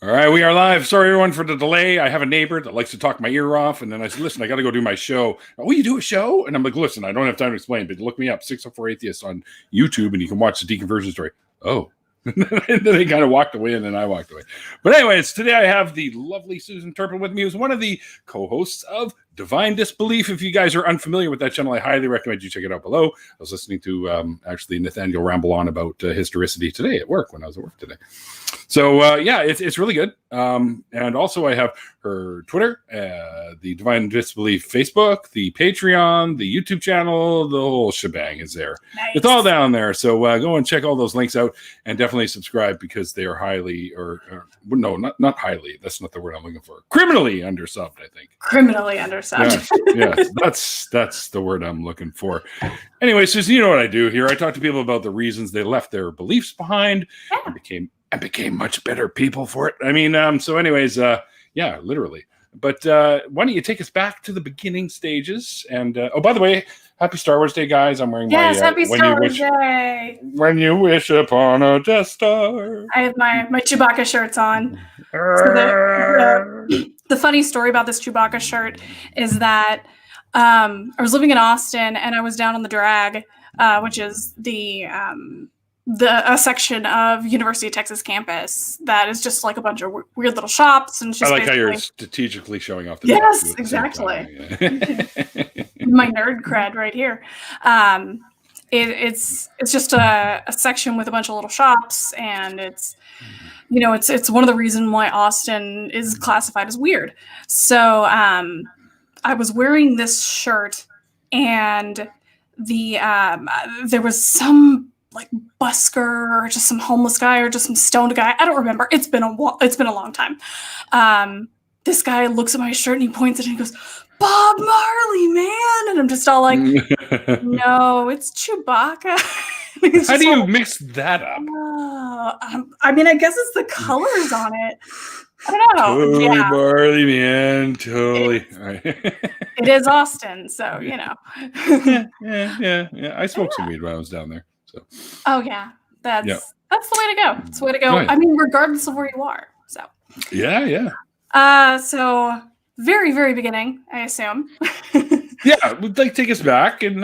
All right, we are live. Sorry, everyone, for the delay. I have a neighbor that likes to talk my ear off, and then I said, listen, I got to go do my show. Oh, you do a show? And I'm like, listen, I don't have time to explain, but look me up, 604 Atheist on YouTube, and you can watch the Deconversion story. Oh. And then they kind of walked away, and then I walked away. But anyways, today I have the lovely Susan Turpin with me, who's one of the co-hosts of Divine Disbelief. If you guys are unfamiliar with that channel, I highly recommend you check it out below. I was listening to actually Nathaniel ramble on about historicity today at work, when I was at work today. So yeah, it's really good. And also I have her Twitter, the Divine Disbelief Facebook, the Patreon, the YouTube channel, the whole shebang is there. Nice. It's all down there. So go and check all those links out, and definitely subscribe, because they are highly, or no, not highly. That's not the word I'm looking for. Criminally undersubbed, I think. Criminally undersubbed. Yeah, that's the word I'm looking for. Anyway, Susan, you know what I do here. I talk to people about the reasons they left their beliefs behind and became much better people for it. I mean, so anyways, yeah, literally. But why don't you take us back to the beginning stages? And oh, by the way, happy Star Wars Day, guys! I'm wearing my happy Star Wars Day. When you wish upon a Death Star. I have my Chewbacca shirts on. So the funny story about this Chewbacca shirt is that I was living in Austin, and I was down on the Drag, which is a section of University of Texas campus that is just like a bunch of weird little shops. And it's just I like how you're strategically showing off the yes, exactly. My nerd cred right here. It's just a section with a bunch of little shops, and it's one of the reasons why Austin is classified as weird. So I was wearing this shirt, and there was some like busker or just some homeless guy or just some stoned guy. I don't remember. It's been a long time. This guy looks at my shirt and he points at it and he goes, "Bob Marley, man." And I'm just all like, no, it's Chewbacca. How do you mix that up? I mean, I guess it's the colors on it. I don't know. Totally Marley, man. Totally. It is Austin, so, you know. Yeah. I smoked some weed when I was down there. So. Oh, yeah. That's the way to go. It's the way to go. Right. I mean, regardless of where you are. So. Yeah. So very, very beginning, I assume. Yeah, like take us back and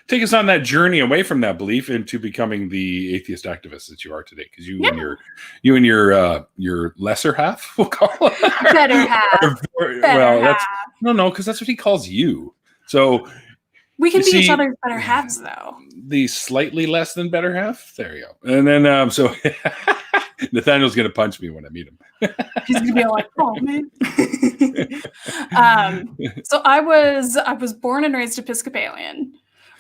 take us on that journey away from that belief into becoming the atheist activist that you are today. Because you and your lesser half, we'll call it better half. Because that's what he calls you. So we can be each other's better halves, though. The slightly less than better half. There you go. And then so Nathaniel's gonna punch me when I meet him. He's gonna be like, "Oh man." So I was born and raised Episcopalian,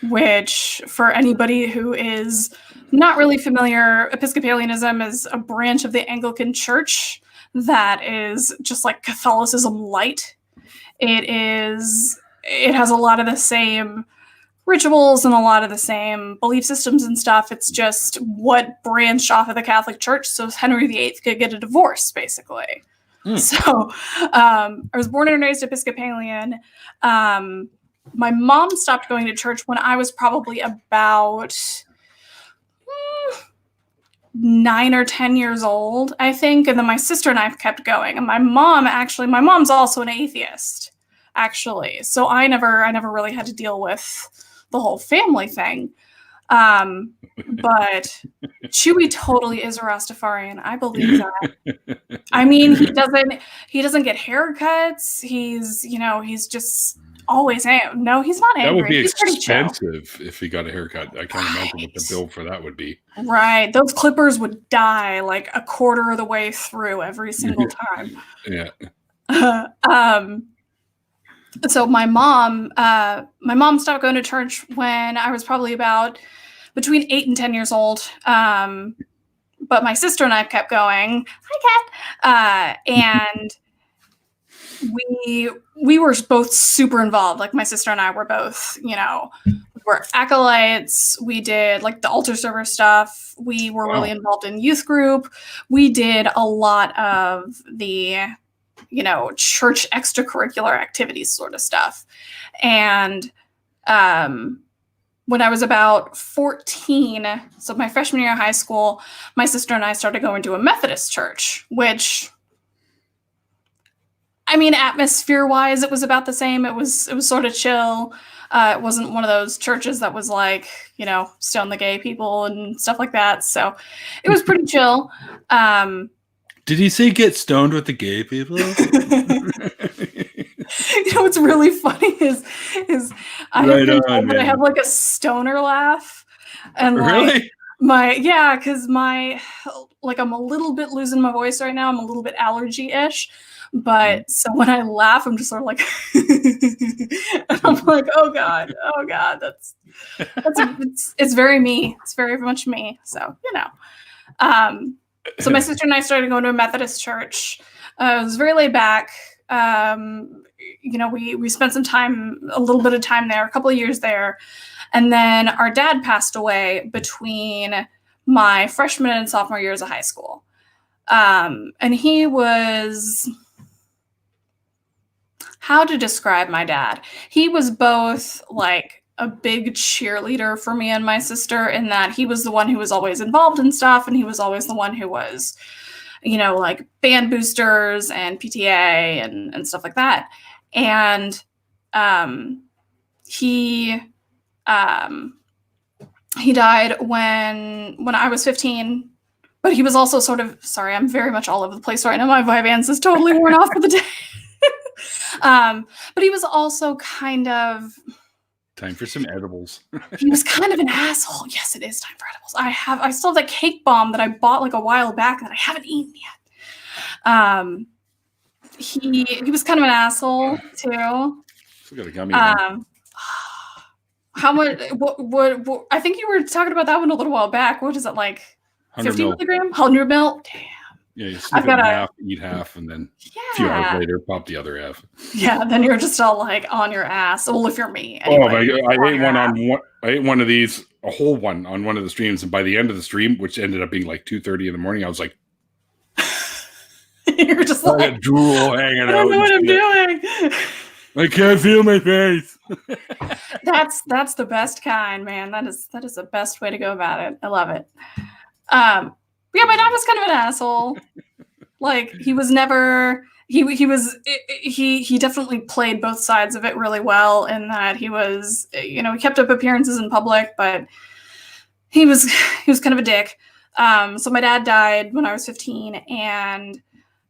which, for anybody who is not really familiar, Episcopalianism is a branch of the Anglican Church that is just like Catholicism light. It has a lot of the same rituals and a lot of the same belief systems and stuff. It's just what branched off of the Catholic Church so Henry VIII could get a divorce, basically. So I was born and raised Episcopalian. My mom stopped going to church when I was probably about 9 or 10 years old, I think. And then my sister and I kept going. And my mom's also an atheist, actually. So I never really had to deal with the whole family thing. But Chewie totally is a Rastafarian. I believe that. I mean, he doesn't get haircuts. He's just always no, he's not angry. That would be he's expensive if he got a haircut. I can't imagine what the bill for that would be. Right. Those clippers would die like a quarter of the way through every single time. Yeah. So my mom stopped going to church when I was probably about between 8 and 10 years old. But my sister and I kept going. Hi, Kat. And we were both super involved. Like, my sister and I were both, we were acolytes. We did like the altar server stuff. We were really involved in youth group. We did a lot of the church extracurricular activities sort of stuff. And when I was about 14, so my freshman year of high school, my sister and I started going to a Methodist church, which, I mean, atmosphere-wise, it was about the same. It was sort of chill. It wasn't one of those churches that was like, stone the gay people and stuff like that. So it was pretty chill. Did he say get stoned with the gay people? What's really funny is I have been told that I have like a stoner laugh, and Really? because I'm a little bit losing my voice right now. I'm a little bit allergy-ish, but so when I laugh, I'm just sort of like, and I'm like, oh god, that's it's very me. It's very much me. So so my sister and I started going to a Methodist church. It was very laid back. We spent a little bit of time there, a couple of years there. And then our dad passed away between my freshman and sophomore years of high school. And he was, how to describe my dad? He was both like a big cheerleader for me and my sister, in that he was the one who was always involved in stuff. And he was always the one who was, like band boosters and PTA and stuff like that. And he died when I was 15, but he was also sort of, sorry, I'm very much all over the place right now. My Vyvanse is totally worn off for the day. But he was also kind of, Time for some edibles. he was kind of an asshole. Yes, it is time for edibles. I still have that cake bomb that I bought like a while back that I haven't eaten yet. He was kind of an asshole too. Still got a gummy. How much? What? I think you were talking about that one a little while back. What is it, like? 50 milligram? 100 mil? Damn. Yeah, you sneak it in half, eat half, and then a few hours later, pop the other half. Yeah, then you're just all like on your ass. Well, if you're me. Anyway, I ate one of these, a whole one on one of the streams, and by the end of the stream, which ended up being like 2:30 in the morning, I was like, you're just like drool hanging out. I don't know what I'm doing. I can't feel my face. That's the best kind, man. That is the best way to go about it. I love it. Yeah, my dad was kind of an asshole. Like, he was never, he definitely played both sides of it really well, in that he was, he kept up appearances in public, but he was kind of a dick. So my dad died when I was 15, and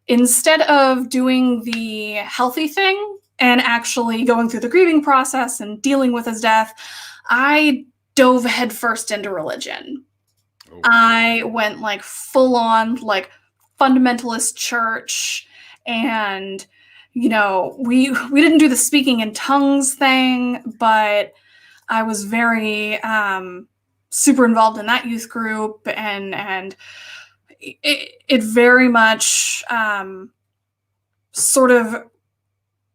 instead of doing the healthy thing and actually going through the grieving process and dealing with his death, I dove headfirst into religion. I went like full on like fundamentalist church, and we didn't do the speaking in tongues thing, but I was very super involved in that youth group, and it very much sort of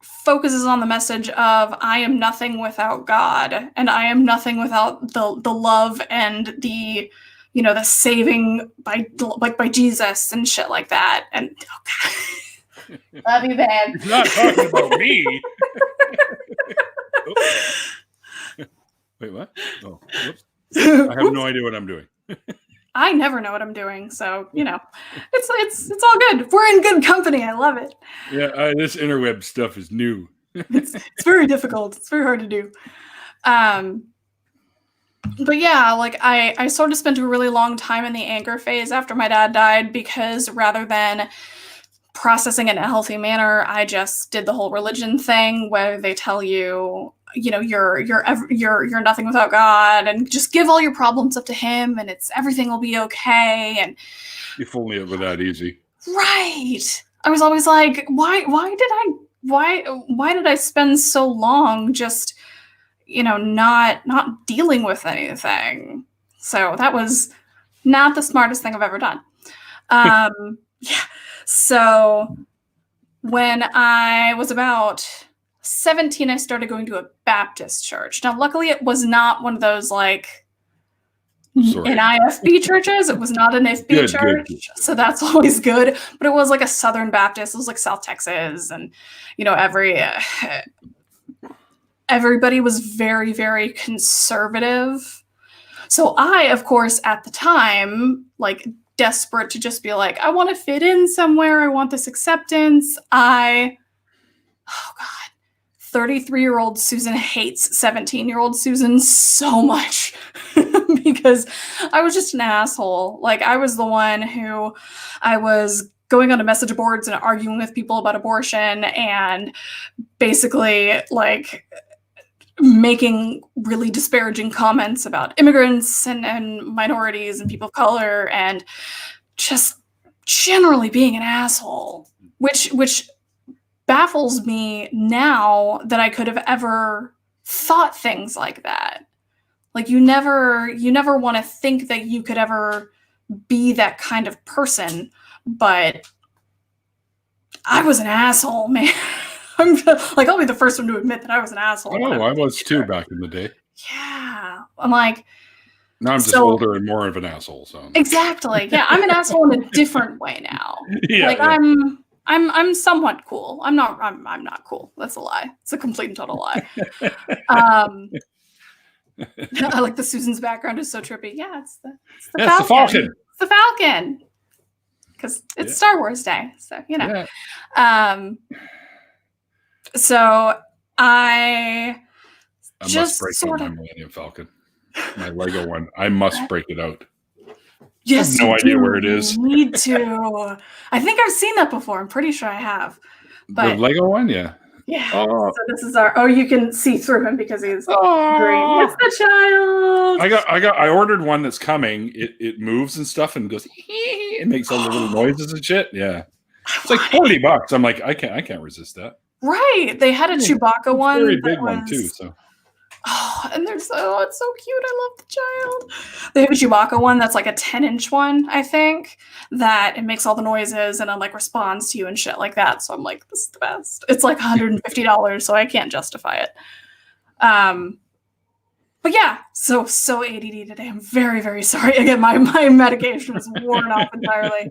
focuses on the message of I am nothing without God, and I am nothing without the love and the the saving by Jesus and shit like that. And love you, man. You're not talking about me. Wait, what? Oh, whoops. I have no idea what I'm doing. I never know what I'm doing, so it's all good. We're in good company. I love it. Yeah, this interweb stuff is new. It's very difficult. It's very hard to do. But yeah, like I sort of spent a really long time in the anger phase after my dad died, because rather than processing in a healthy manner, I just did the whole religion thing where they tell you, you're nothing without God, and just give all your problems up to him, and everything will be okay. And if only it were that easy. Right. I was always like, why did I spend so long just not dealing with anything? So that was not the smartest thing I've ever done. Yeah. So when I was about 17, I started going to a Baptist church. Now, luckily, it was not one of those like NIFB churches. It was not an IFB church. Good. So that's always good. But it was like a Southern Baptist. It was like South Texas, and everybody was very, very conservative. So I, of course, at the time, like desperate to just be like, I want to fit in somewhere. I want this acceptance. Oh God, 33-year-old Susan hates 17-year-old Susan so much because I was just an asshole. Like, I was the one who I was going onto message boards and arguing with people about abortion and basically like making really disparaging comments about immigrants and minorities and people of color and just generally being an asshole, which baffles me now that I could have ever thought things like that. Like, you never want to think that you could ever be that kind of person, but I was an asshole, man. I'm like, I'll be the first one to admit that I was an asshole. Oh, I was too back in the day. Yeah. I'm like, now I'm just older and more of an asshole. So exactly. Yeah, I'm an asshole in a different way now. Yeah, like yeah. I'm somewhat cool. I'm not cool. That's a lie. It's a complete and total lie. I like the Susan's background is so trippy. Yeah, it's the Falcon. It's the Falcon. Because it's Star Wars Day. So, you know. Yeah. So I must break out my Millennium Falcon. My Lego one. I must break it out. Yes, I have no idea where it is. You need to. I think I've seen that before. I'm pretty sure I have. But the Lego one, yeah. Yeah. So this is our. Oh, you can see through him because he's green. It's the child. I ordered one that's coming. It moves and stuff and goes. It makes all the little noises and shit. Yeah. It's like $40. I'm like, I can't resist that. Right. They had a Chewbacca one. Very big one too. So. Oh, and it's so cute. I love the child. They have a Chewbacca one that's like a 10-inch one, I think, that it makes all the noises and it like responds to you and shit like that. So I'm like, this is the best. It's like $150, so I can't justify it. But yeah, so ADD today. I'm very, very sorry. Again, my medication is worn off entirely.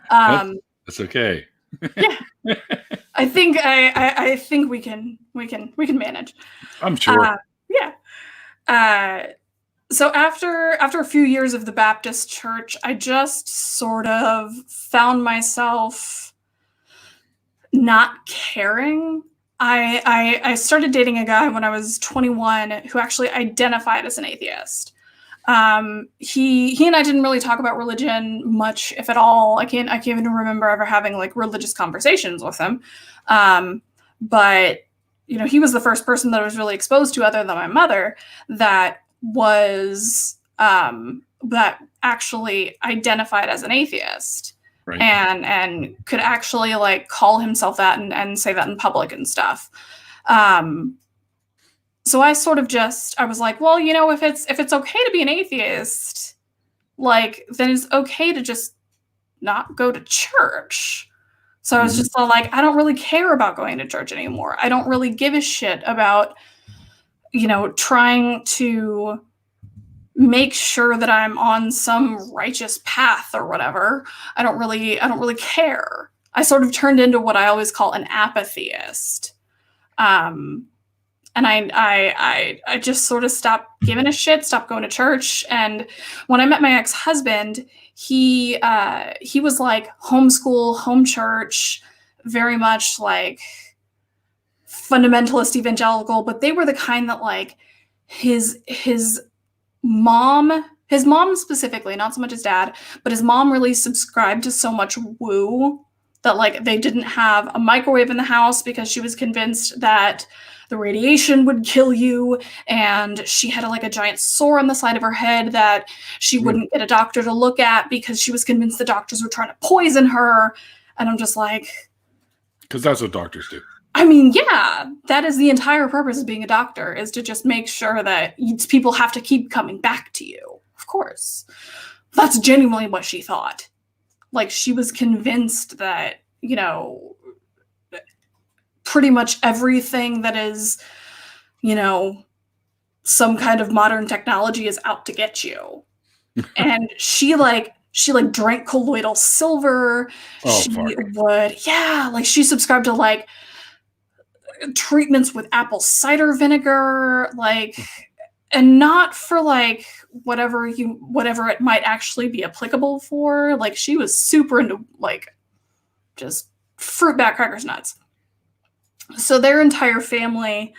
That's okay. Yeah. I think I think we can manage. I'm sure. Yeah. So after a few years of the Baptist church, I just sort of found myself not caring. I started dating a guy when I was 21 who actually identified as an atheist. He and I didn't really talk about religion much, if at all. I can't even remember ever having like religious conversations with him. But you know, he was the first person that I was really exposed to, other than my mother, that was that actually identified as an atheist. Right. And could actually like call himself that and say that in public and stuff. So I sort of I was like, well, you know, if it's okay to be an atheist, like, then it's okay to just not go to church. So I was just like, I don't really care about going to church anymore. I don't really give a shit about, you know, trying to make sure that I'm on some righteous path or whatever. I don't really care. I sort of turned into what I always call an apatheist. And I just sort of stopped giving a shit, stopped going to church. And when I met my ex-husband, he was like homeschool, home church, very much like fundamentalist evangelical, but they were the kind that like his mom specifically, not so much his dad, but his mom really subscribed to so much woo that like they didn't have a microwave in the house because she was convinced that the radiation would kill you, and she had like a giant sore on the side of her head that she wouldn't get a doctor to look at because she was convinced the doctors were trying to poison her. And I'm just like, because that's what doctors do. I mean, yeah, that is the entire purpose of being a doctor, is to just make sure that people have to keep coming back to you. Of course. That's genuinely what she thought. Like, she was convinced that, you know, pretty much everything that is, you know, some kind of modern technology is out to get you. And she drank colloidal silver. Oh, she subscribed to like treatments with apple cider vinegar, like, and not for like whatever it might actually be applicable for. Like, she was super into like just fruit bat crackers nuts. So their entire family,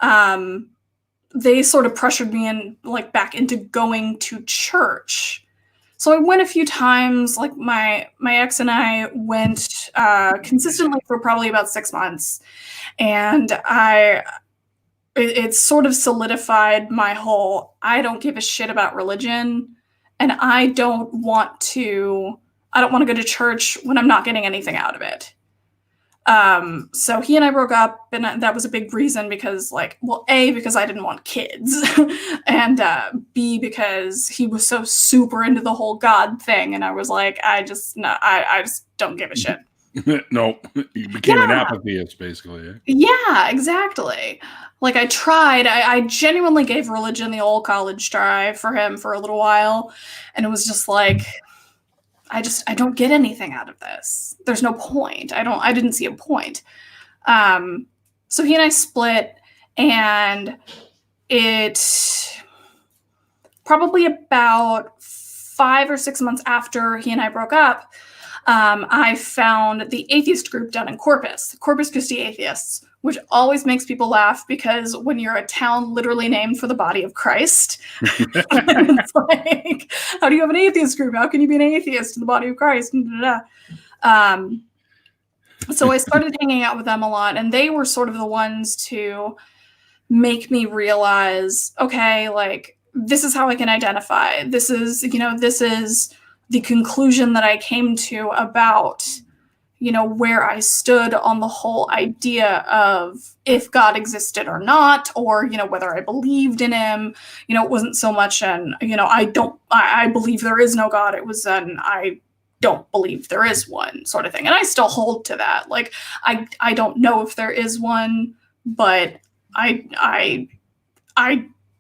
they sort of pressured me in like back into going to church. So I went a few times. Like my ex and I went consistently for probably about 6 months, and it sort of solidified my whole I don't give a shit about religion, and I don't want to go to church when I'm not getting anything out of it. So he and I broke up, and that was a big reason because like, well, A, because I didn't want kids, and B, because he was so super into the whole God thing. And I was like, I just don't give a shit. No, you became an atheist, basically. Yeah, exactly. Like I tried, I genuinely gave religion the old college try for him for a little while. And it was just like, I don't get anything out of this. There's no point. I didn't see a point. So he and I split, and it probably about 5 or 6 months after he and I broke up, I found the atheist group down in Corpus Christi Atheists, which always makes people laugh because when you're a town literally named for the body of Christ, it's like, how do you have an atheist group? How can you be an atheist in the body of Christ? So I started hanging out with them a lot, and they were sort of the ones to make me realize, okay, like, this is how I can identify. This is the conclusion that I came to about where I stood on the whole idea of if God existed or not, or, whether I believed in him. It wasn't so much I believe there is no God. It was I don't believe there is one sort of thing. And I still hold to that. Like, I don't know if there is one, but I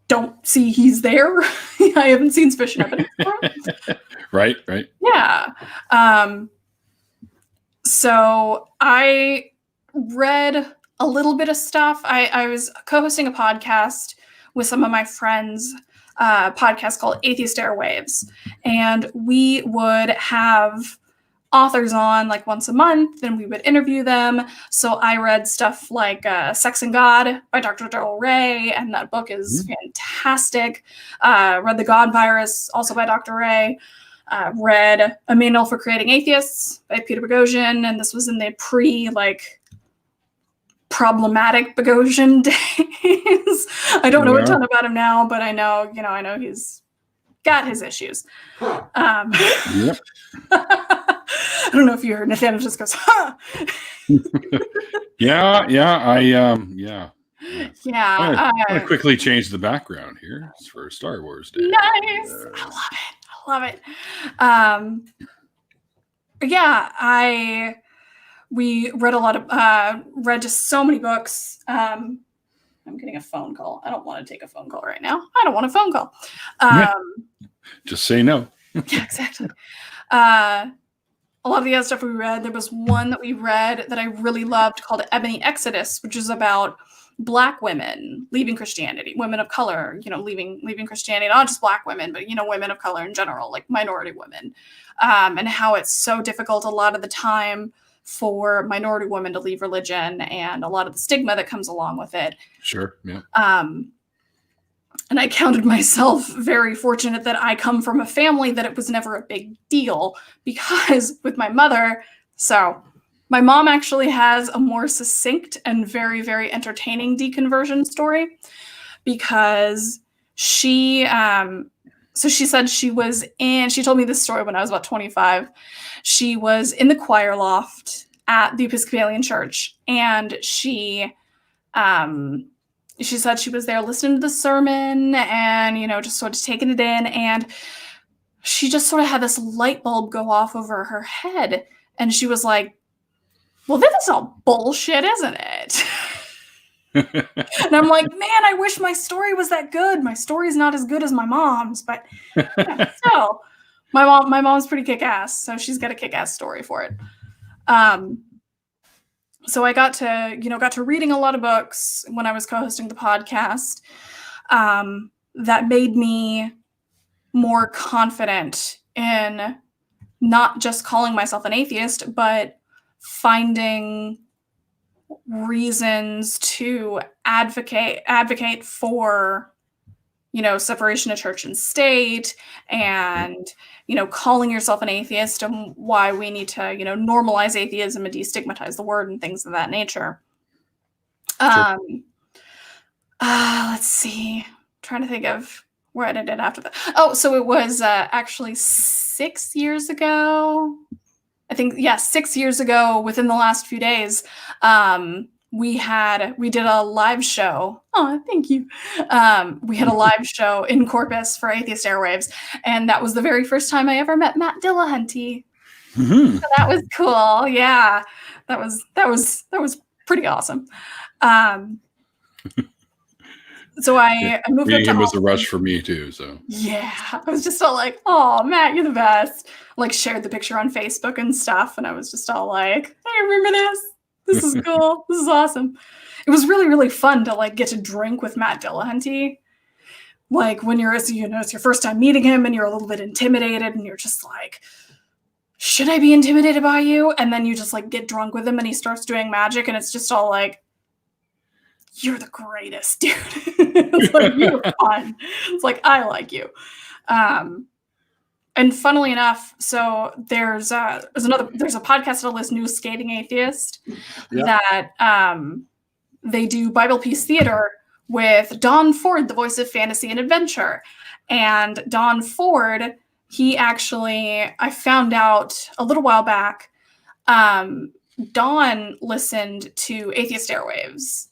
don't see he's there. I haven't seen sufficient evidence for him. Right. Yeah. So I read a little bit of stuff. I was co-hosting a podcast with some of my friends, a podcast called Atheist Airwaves. And we would have authors on like once a month, and we would interview them. So I read stuff like Sex and God by Dr. Del Rey, and that book is fantastic. Read The God Virus, also by Dr. Ray. Read A Manual for Creating Atheists by Peter Boghossian, and this was in the problematic Boghossian days. I don't know a ton about him now, but I know he's got his issues. I don't know if you heard Nathaniel just goes, huh? Yeah. Yeah. I'm gonna quickly change the background here for Star Wars Day. Nice. I love it. We read a lot of read just so many books. I'm getting a phone call. I don't want to take a phone call right now. I don't want a phone call. Just say no. Yeah, exactly. A lot of the other stuff we read, there was one that we read that I really loved called Ebony Exodus, which is about Black women leaving Christianity, women of color, leaving Christianity, not just Black women, but, women of color in general, like minority women, and how it's so difficult a lot of the time for minority women to leave religion, and a lot of the stigma that comes along with it. Sure. Yeah. And I counted myself very fortunate that I come from a family that it was never a big deal, because with my mother, my mom actually has a more succinct and very, very entertaining deconversion story, because she said she told me this story when I was about 25. She was in the choir loft at the Episcopalian church, and she said she was there listening to the sermon and, just sort of taking it in. And she just sort of had this light bulb go off over her head. And she was like, well, this is all bullshit, isn't it? And I'm like, man, I wish my story was that good. My story's not as good as my mom's, but still, my mom's pretty kick-ass. So she's got a kick-ass story for it. So I got to reading a lot of books when I was co-hosting the podcast, that made me more confident in not just calling myself an atheist, but finding reasons to advocate for, separation of church and state, and, calling yourself an atheist, and why we need to, normalize atheism and destigmatize the word and things of that nature. Sure. Let's see. I'm trying to think of where I did it after that. Oh, so it was actually 6 years ago. I think, 6 years ago, within the last few days, we did a live show. Oh, thank you. We had a live show in Corpus for Atheist Airwaves, and that was the very first time I ever met Matt Dillahunty. Mm-hmm. So that was cool. Yeah, that was pretty awesome. So I moved up to Meeting him was a Austin. rush for me too. So Yeah, I was just all like, "Oh, Matt, you're the best." Like, shared the picture on Facebook and stuff, and I was just all like, "I remember this. This is cool. This is awesome." It was really, really fun to like get to drink with Matt Dillahunty. Like when it's your first time meeting him, and you're a little bit intimidated, and you're just like, "Should I be intimidated by you?" And then you just like get drunk with him, and he starts doing magic, and it's just all like, "You're the greatest, dude." It's like, you're fun. It's like, I like you. And funnily enough, so there's a podcast I listen to, Skating Atheist, that they do Bible Peace Theater with Don Ford, the voice of fantasy and adventure. And Don Ford, I found out a little while back, Don listened to Atheist Airwaves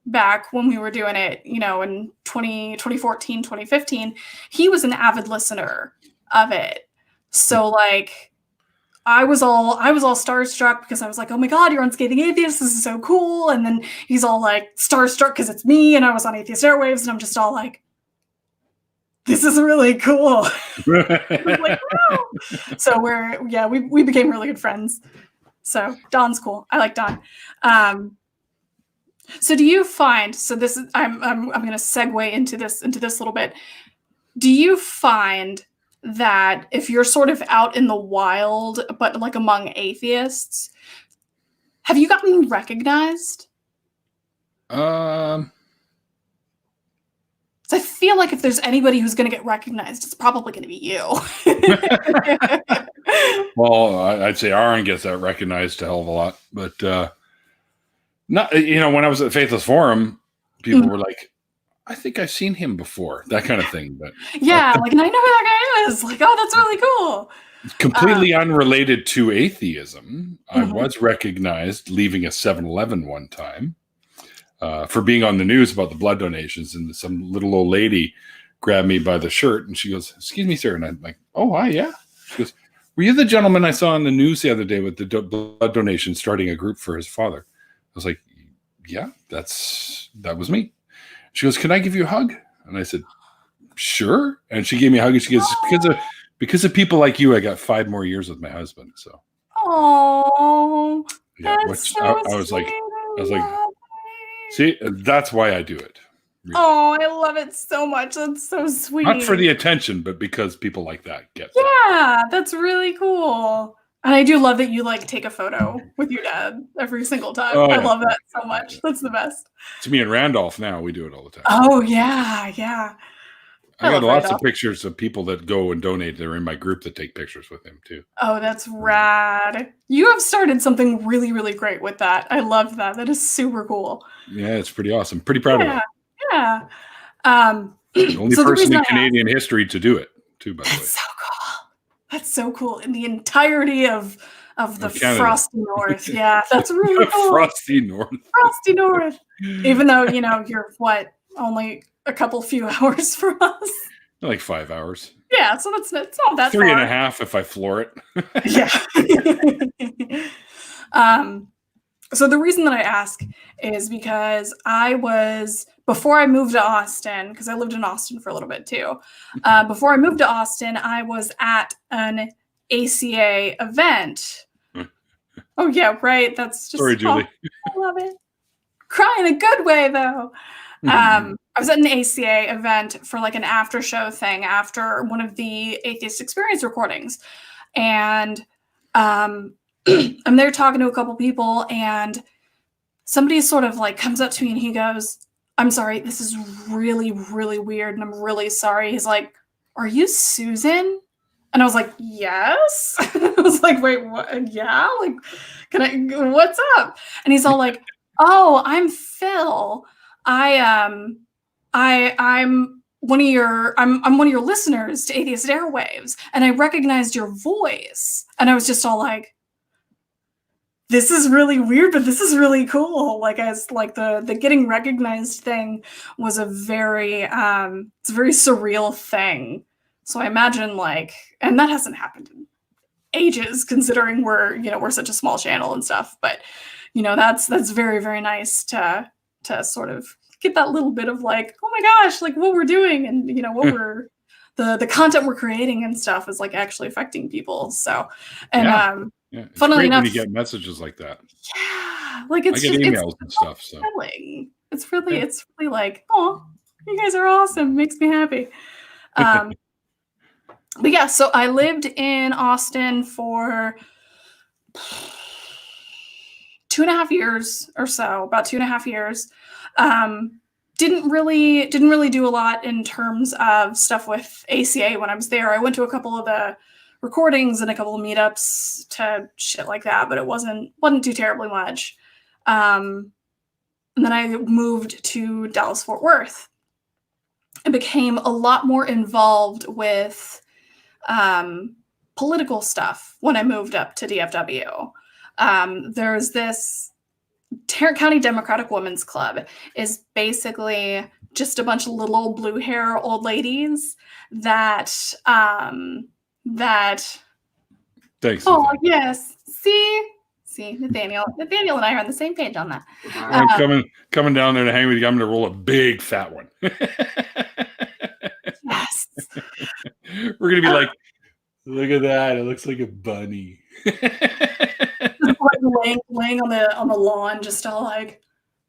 back when we were doing it, in 2014, 2015. He was an avid listener of it. So like I was all starstruck because I was like, "Oh my God, you're on Scathing Atheist. This is so cool." And then he's all like starstruck because it's me and I was on Atheist Airwaves, and I'm just all like, "This is really cool." I was like, wow. So we became really good friends. So Don's cool. I like Don. So do you find, this is, I'm going to segue into this little bit. Do you find that if you're sort of out in the wild, but like among atheists, have you gotten recognized? So I feel like if there's anybody who's going to get recognized, it's probably going to be you. Well, I'd say Aaron gets that recognized a hell of a lot, but not. When I was at Faithless Forum, people were like, "I think I've seen him before," that kind of thing. But yeah, like, and I know who that guy is. Like, oh, that's really cool. Completely unrelated to atheism, I was recognized leaving a 7-Eleven one time for being on the news about the blood donations, and some little old lady grabbed me by the shirt and she goes, "Excuse me, sir," and I'm like, "Oh, hi, yeah." She goes, "Were you the gentleman I saw on the news the other day with the blood donation, starting a group for his father?" I was like, "Yeah, that was me." She goes, "Can I give you a hug?" And I said, "Sure." And she gave me a hug, and she goes, because of people like you, I got 5 more years with my husband. So, oh, yeah, I was like, see, that's why I do it. Really. Oh, I love it so much. That's so sweet. Not for the attention, but because people like that get that. That's really cool. And I do love that you like take a photo with your dad every single time. Oh, I yeah. love that so much. That's the best. It's me and Randolph now. We do it all the time. Oh, yeah. I got lots Randolph. of pictures of people that go and donate. They're in my group that take pictures with him too. Oh, that's rad. You have started something really, really great with that. I love that. That is super cool. Yeah, it's pretty awesome. Pretty proud of it. Yeah. The only person in Canadian history to do it too, by the way. That's so cool. That's so cool. In the entirety of the frosty north. Yeah, that's really cool. Frosty north. Frosty north. Even though, you're only a few hours from us. Like 5 hours. Yeah, so it's not that 3.5 if I floor it. Yeah. So the reason that I ask is because before I moved to Austin, because I lived in Austin for a little bit too. Before I moved to Austin, I was at an ACA event. Oh, Oh yeah, right. That's just Sorry, Julie. I love it. Cry in a good way though. I was at an ACA event for like an after show thing after one of the Atheist Experience recordings. And I'm there talking to a couple people, and somebody sort of like comes up to me and he goes, "I'm sorry, this is really, really weird, and I'm really sorry." He's like, "Are you Susan?" And I was like, "Yes." I was like, "Wait, what? Yeah? Like, what's up?" And he's all like, "Oh, I'm Phil. I'm one of your listeners to Atheist Airwaves, and I recognized your voice." And I was just all like, this is really weird, but this is really cool. Like, as like the getting recognized thing was a very it's a very surreal thing. So I imagine like, and that hasn't happened in ages, considering we're such a small channel and stuff. But that's very, very nice to sort of get that little bit of like, oh my gosh, like what we're doing and what we're the content we're creating and stuff is like actually affecting people. So, and yeah, it's funnily great enough, when you get messages like that. yeah, like it's I get just emails and stuff. So fulfilling. It's really like, oh, you guys are awesome. Makes me happy. But yeah, so I lived in Austin for 2.5 years or so, about 2.5 years. Didn't really do a lot in terms of stuff with ACA when I was there. I went to a couple of the recordings and a couple of meetups to shit like that, but it wasn't too terribly much. And then I moved to Dallas Fort Worth and became a lot more involved with political stuff when I moved up to DFW. There's this Tarrant County Democratic Women's Club is basically just a bunch of little old blue hair old ladies that thanks. oh Nathaniel. yes, see Nathaniel and I are on the same page on that. I'm coming down there to hang with you. I'm going to roll a big fat one. Yes. We're going to be like, look at that. It looks like a bunny. Like laying on the lawn, just all like,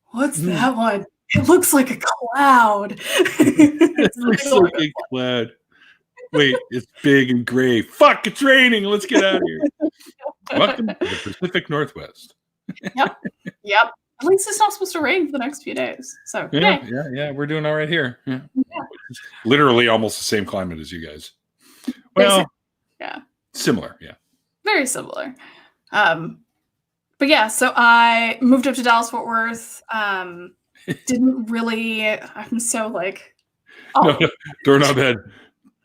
what's that one? It looks like a cloud. It looks like a cloud. Wait, it's big and gray. Fuck, it's raining. Let's get out of here. Welcome to the Pacific Northwest. Yep. At least it's not supposed to rain for the next few days. So yeah. We're doing all right here. Yeah. Literally almost the same climate as you guys. Well, yeah. Similar, yeah. Very similar. But yeah, so I moved up to Dallas Fort Worth. Didn't really. I'm so like, no, doorknob head.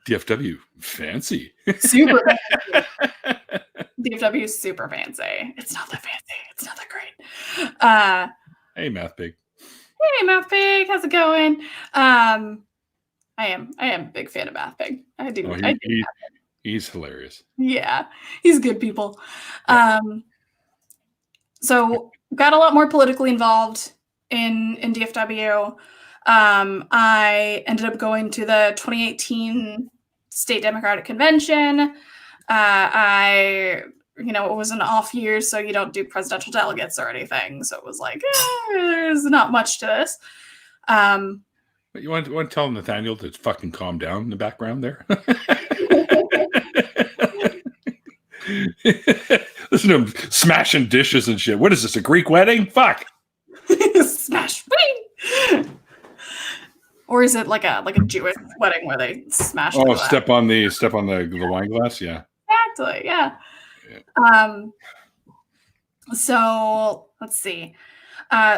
DFW, fancy. Super fancy. DFW is super fancy. It's not that fancy. It's not that great. Hey, Math Pig. Hey, Math Pig. How's it going? I am a big fan of Math Pig. I do. He's hilarious. Yeah, he's good people. So got a lot more politically involved in DFW. I ended up going to the 2018 State Democratic Convention. It was an off year, so you don't do presidential delegates or anything. So it was like, there's not much to this. But you want to tell Nathaniel to fucking calm down in the background there? Listen to him smashing dishes and shit. What is this, a Greek wedding? Fuck. Smash. Or is it like a Jewish wedding where they smash? Oh, step on the wine glass, yeah. Exactly, yeah. So let's see.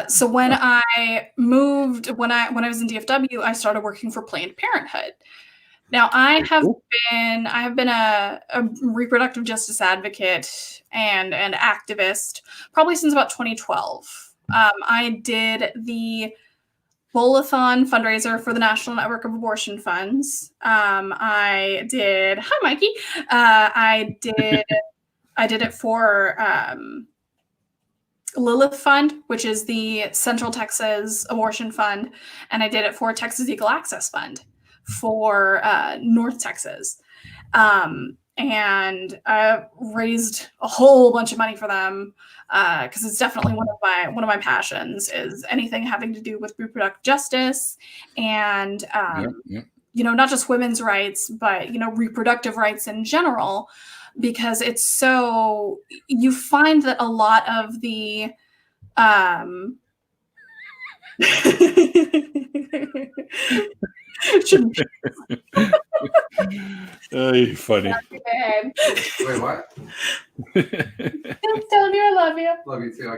So when I moved, when I was in DFW, I started working for Planned Parenthood. Now I have been a reproductive justice advocate and an activist probably since about 2012. I did the Bowl-a-thon fundraiser for the National Network of Abortion Funds. Hi, Mikey. I did it for Lilith Fund, which is the Central Texas Abortion Fund, and I did it for Texas Equal Access Fund for North Texas. and raised a whole bunch of money for them because it's definitely one of my passions is anything having to do with reproductive justice and not just women's rights, but reproductive rights in general, because it's so you find that a lot of the You're funny. Wait, what? I'm telling you I love you. Love you too.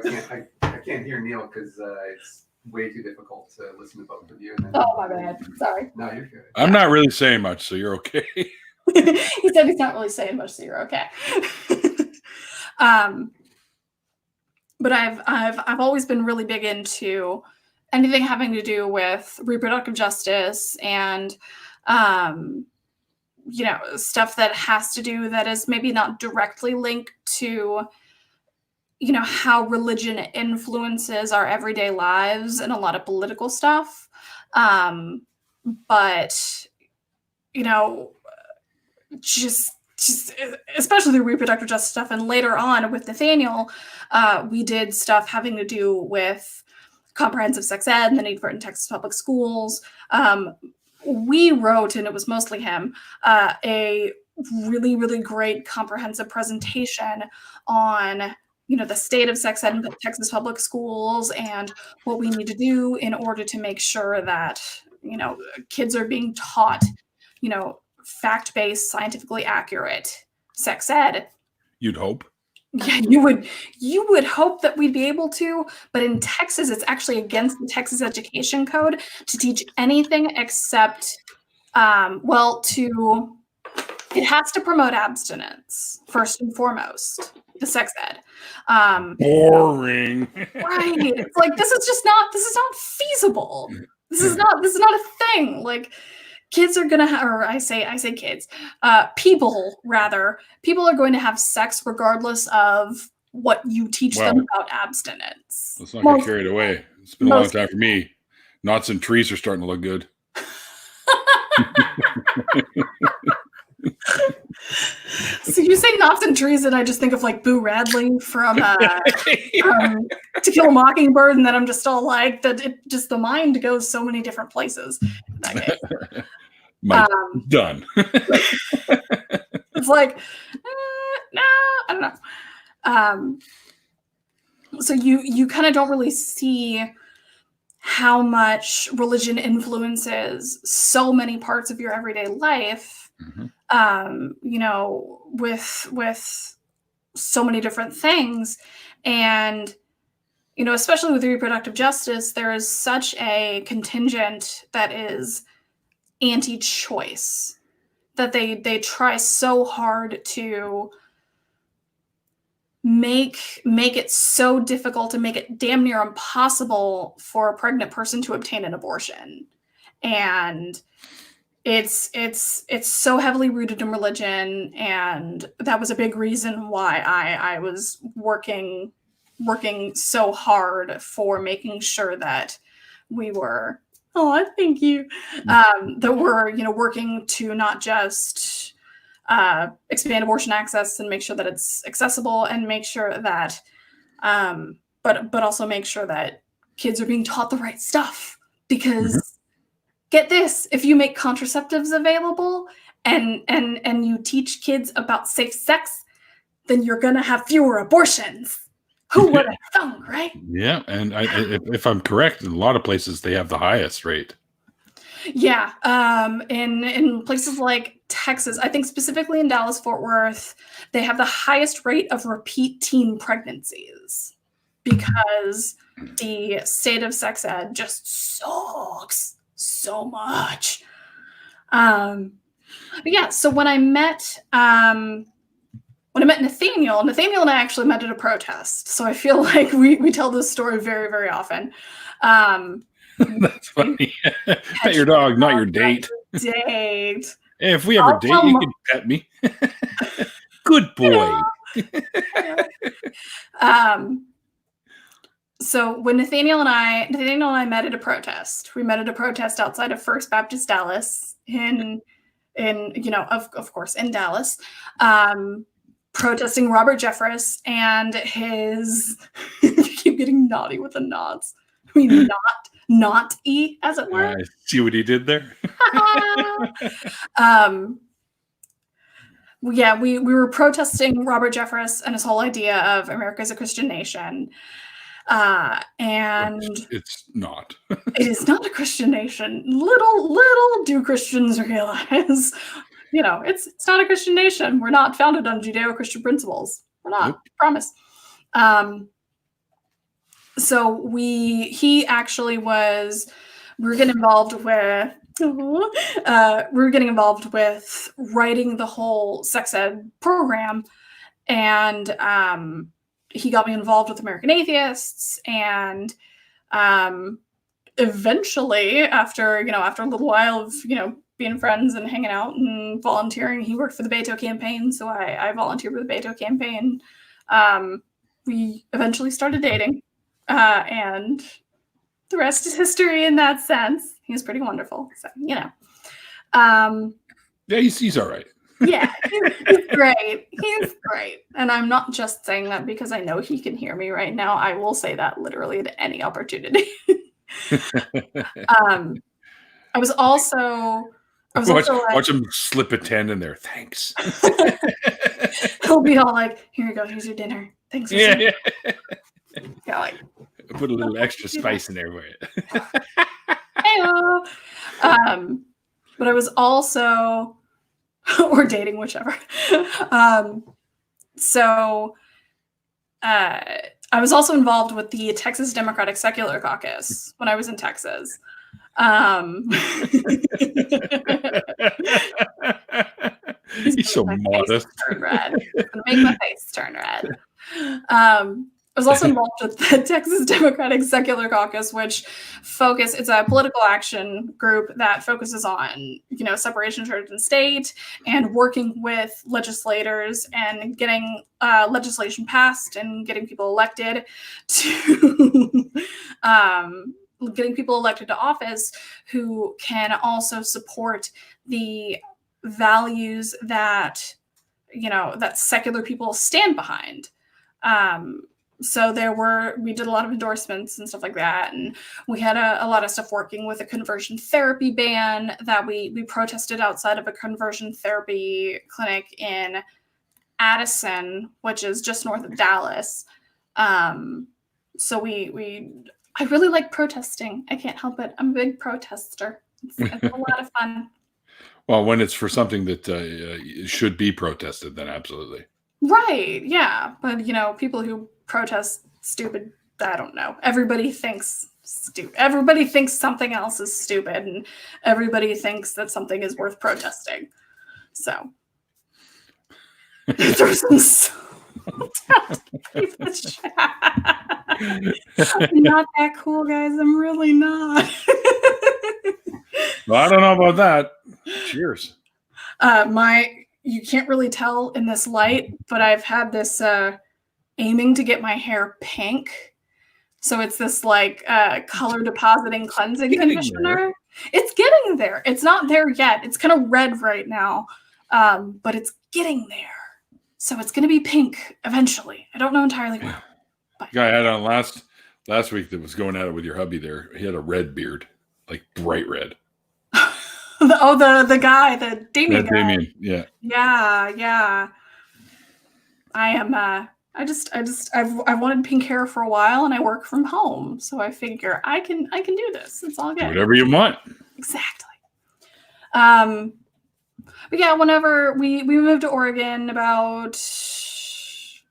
I can't hear Neil because it's way too difficult to listen to both of you. And then, Oh, my bad. Sorry. No, you're good. I'm not really saying much, so you're okay. He said he's not really saying much, so you're okay. But I've always been really big into anything having to do with reproductive justice and stuff that has to do that is maybe not directly linked to how religion influences our everyday lives and a lot of political stuff. But just especially the reproductive justice stuff. And later on with Nathaniel, we did stuff having to do with comprehensive sex ed and the need for it in Texas public schools. We wrote, and it was mostly him, a really, really great comprehensive presentation on the state of sex ed in Texas public schools and what we need to do in order to make sure that kids are being taught fact-based, scientifically accurate sex ed. You'd hope. Yeah, you would hope that we'd be able to, but in Texas, it's actually against the Texas Education Code to teach anything except, it has to promote abstinence first and foremost, the sex ed. Boring. Right. It's like, this is not feasible. This is not a thing. Like, kids are going to or I say kids, people are going to have sex regardless of what you teach them about abstinence. Let's not get carried away. It's been a long time for me. Knots and trees are starting to look good. So you say knots and trees, and I just think of like Boo Radley from To Kill a Mockingbird, and then I'm just all like the mind goes so many different places. In that case. Done. It's like, no, I don't know. So you kind of don't really see how much religion influences so many parts of your everyday life. Mm-hmm. With so many different things. And, especially with reproductive justice, there is such a contingent that is anti-choice that they try so hard to make it so difficult to make it damn near impossible for a pregnant person to obtain an abortion. And it's so heavily rooted in religion, and that was a big reason why I was working so hard for making sure that we were thank you that we're working to not just expand abortion access and make sure that it's accessible and make sure that but also make sure that kids are being taught the right stuff, because get this, if you make contraceptives available and you teach kids about safe sex, then you're going to have fewer abortions. Who would have thunk, right? Yeah, and if I'm correct, in a lot of places they have the highest rate. Yeah, in places like Texas, I think specifically in Dallas-Fort Worth, they have the highest rate of repeat teen pregnancies because the state of sex ed just sucks so much. But yeah, so when I met Nathaniel and I actually met at a protest. So I feel like we tell this story very, very often. That's funny. Pet your dog, not your date. Date. Hey, if we ever date, you can pet me. Good boy. So when Nathaniel and I met at a protest. We met at a protest outside of First Baptist Dallas in in, of course, in Dallas, protesting Robert Jeffress and his, you keep getting naughty with the nods. I mean, not E, as it were. I see what he did there. Yeah, we were protesting Robert Jeffress and his whole idea of America as a Christian nation. And it's not. It is not a Christian nation. Little do Christians realize, it's not a Christian nation. We're not founded on Judeo-Christian principles. We're not. Nope. Promise. So he actually was. We were getting involved with writing the whole sex ed program, and he got me involved with American Atheists, and eventually, after a little while of being friends and hanging out and volunteering, he worked for the Beto campaign, so I volunteered with the Beto campaign. We eventually started dating, and the rest is history in that sense. He was pretty wonderful, so Yeah, he's all right. Yeah, he's great. He's great. And I'm not just saying that because I know he can hear me right now. I will say that literally at any opportunity. I was also watch him slip a 10 in there. Thanks. He'll be all like, "Here you go. Here's your dinner. Thanks." Yeah. Yeah, like, Put a little extra spice in there for you. hey-o. But I was also, or dating, whichever. So I was also involved with the Texas Democratic Secular Caucus when I was in Texas. He's so modest. Turn red. It's gonna make my face turn red. I was also involved with the Texas Democratic Secular Caucus, which it's a political action group that focuses on, separation of church and state and working with legislators and getting legislation passed and getting people elected to office who can also support the values that, that secular people stand behind. So we did a lot of endorsements and stuff like that. And we had a lot of stuff working with a conversion therapy ban that we protested outside of a conversion therapy clinic in Addison, which is just north of Dallas. So I really like protesting. I can't help it. I'm a big protester. It's a lot of fun. Well, when it's for something that should be protested, then absolutely. Right. Yeah. But, people who protest stupid, I don't know. Everybody thinks stupid. Everybody thinks something else is stupid, and everybody thinks that something is worth protesting. So there's some I'm not that cool, guys. I'm really not. Well, I don't know about that. Cheers. You can't really tell in this light, but I've had this aiming to get my hair pink. So it's this color depositing cleansing conditioner. It's getting there. It's not there yet. It's kind of red right now, but it's getting there. So it's going to be pink eventually. I don't know entirely when. The guy I had on last week that was going at it with your hubby there. He had a red beard, like bright red. The guy, the Damien guy. Damien, yeah. Yeah. I am. I've wanted pink hair for a while, and I work from home, so I figure I can do this. It's all good. Do whatever you want. Exactly. But yeah, whenever we moved to Oregon about 6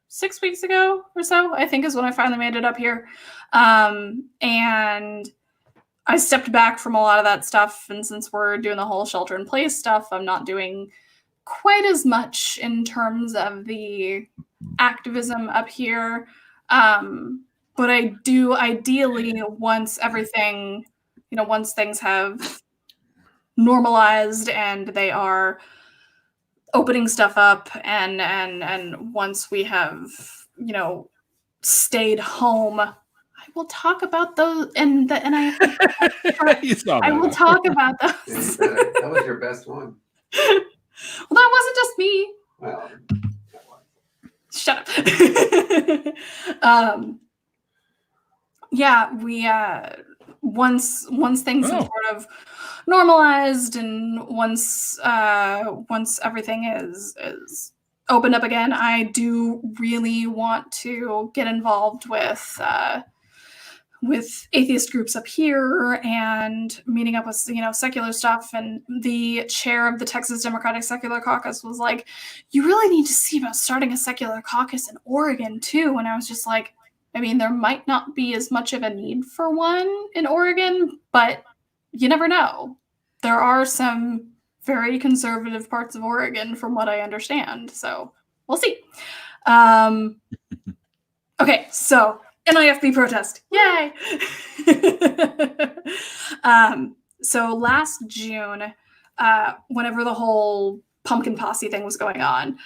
weeks ago or so, I think is when I finally made it up here, and I stepped back from a lot of that stuff, and since we're doing the whole shelter in place stuff, I'm not doing quite as much in terms of the activism up here. But I do ideally, once things have normalized and they are opening stuff up, and once we have, stayed home, we'll talk about those, I will talk about those. That was your best one. Well, that wasn't just me. Well, Shut up. Yeah, we once things have Oh. sort of normalized, and once everything is opened up again, I do really want to get involved with atheist groups up here and meeting up with secular stuff. And the chair of the Texas Democratic Secular Caucus was like, "You really need to see about starting a secular caucus in Oregon too." And I was just like, I mean, there might not be as much of a need for one in Oregon, but you never know. There are some very conservative parts of Oregon, from what I understand. So we'll see. Okay, so NIFB protest. Yay! So last June, whenever the whole pumpkin posse thing was going on,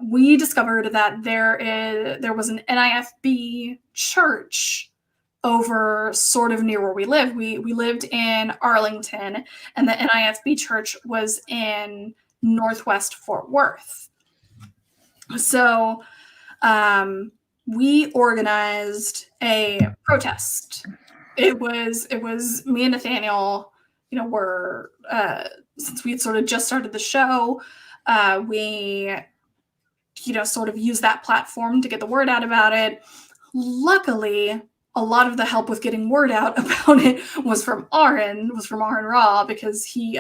we discovered that there was an NIFB church over sort of near where we live. We lived in Arlington, and the NIFB church was in Northwest Fort Worth. So we organized a protest. It was me and Nathaniel, were since we had sort of just started the show, we sort of used that platform to get the word out about it. Luckily, a lot of the help with getting word out about it was from Aaron Raw, because he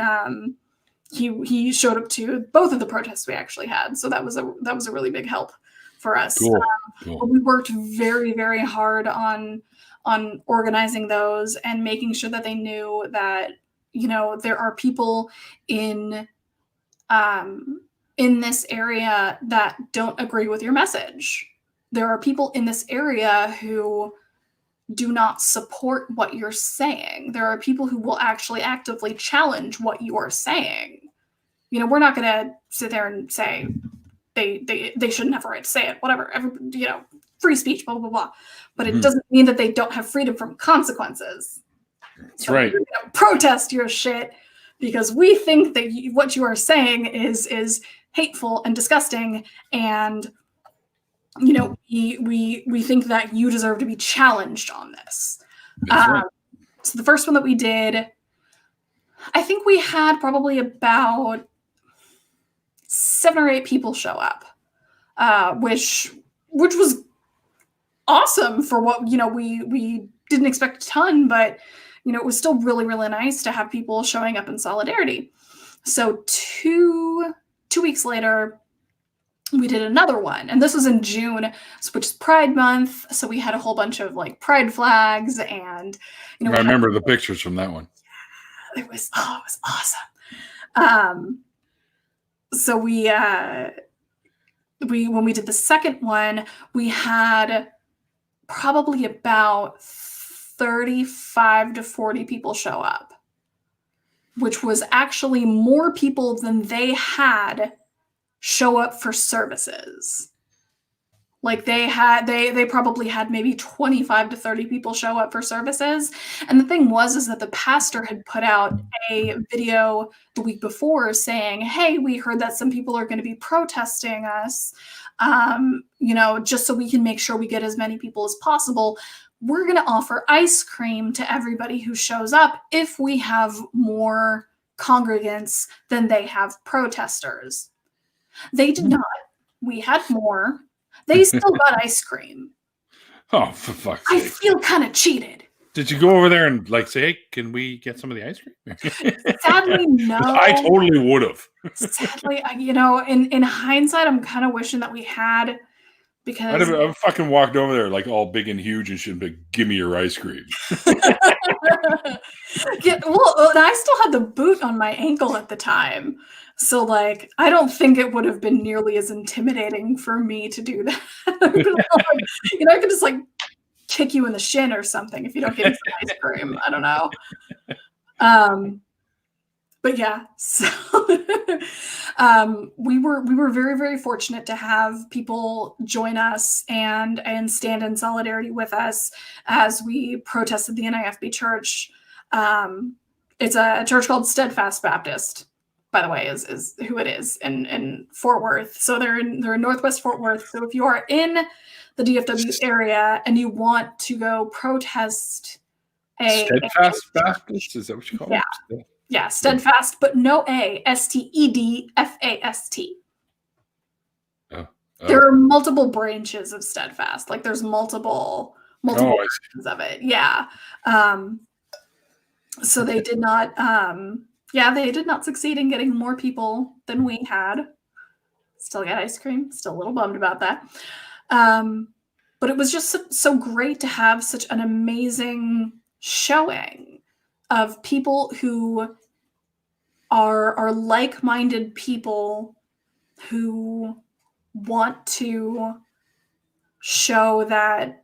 showed up to both of the protests we actually had. So that was a really big help for us. Cool. But we worked very, very hard on organizing those and making sure that they knew that there are people in this area that don't agree with your message. There are people in this area who do not support what you're saying. There are people who will actually actively challenge what you are saying. We're not going to sit there and say they shouldn't have a right to say it, whatever, free speech, blah, blah, blah. But it doesn't mean that they don't have freedom from consequences. That's right. Protest your shit because we think that what you are saying is hateful and disgusting, and we think that you deserve to be challenged on this. Right. So the first one that we did, I think we had probably about 7 or 8 people show up, which was awesome for what we didn't expect a ton, but it was still really, really nice to have people showing up in solidarity. So two weeks later, we did another one, and this was in June, which is Pride Month. So we had a whole bunch of pride flags, and I remember the pictures from that one. It was awesome. So when we did the second one, we had probably about 35 to 40 people show up, which was actually more people than they had show up for services. They probably had maybe 25 to 30 people show up for services. And the thing is that the pastor had put out a video the week before saying, "Hey, we heard that some people are going to be protesting us, just so we can make sure we get as many people as possible. We're going to offer ice cream to everybody who shows up if we have more congregants than they have protesters." They did not. We had more. They still got ice cream. Oh, for fuck's I sake. feel kind of cheated. Did you go over there and say, "Hey, can we get some of the ice cream?" Sadly, no. I totally would have. Sadly, in hindsight, I'm kind of wishing that we had, because I'd have fucking walked over there all big and huge and shit, but give me your ice cream. Well, I still had the boot on my ankle at the time. So I don't think it would have been nearly as intimidating for me to do that. I could just kick you in the shin or something if you don't get me some ice cream. I don't know. But yeah, so we were very, very fortunate to have people join us and stand in solidarity with us as we protested the NIFB church. It's a church called Steadfast Baptist. by the way, is who it is in Fort Worth. So they're in Northwest Fort Worth. So if you are in the DFW area and you want to go protest Steadfast Baptist, is that what you call it? Yeah, Steadfast, but no A, STEDFAST. There are multiple branches of Steadfast. Like there's multiple branches of it. Yeah. So they did not they did not succeed in getting more people than we had. Still got ice cream. Still a little bummed about that. But it was just so great to have such an amazing showing of people who are like-minded people who want to show that,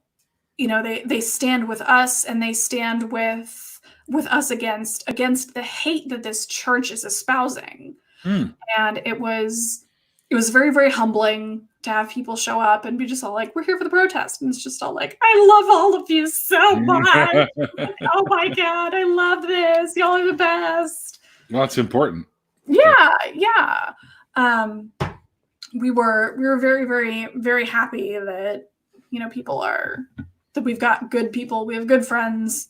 you know, they stand with us and they stand with us against the hate that this church is espousing. And it was very, very humbling to have people show up and be just all like, we're here for the protest. And it's just all like, I love all of you so much. Like, oh my God, I love this. Y'all are the best. Well, it's important. Yeah. We were very, very, very happy that, you know, that we've got good people. We have good friends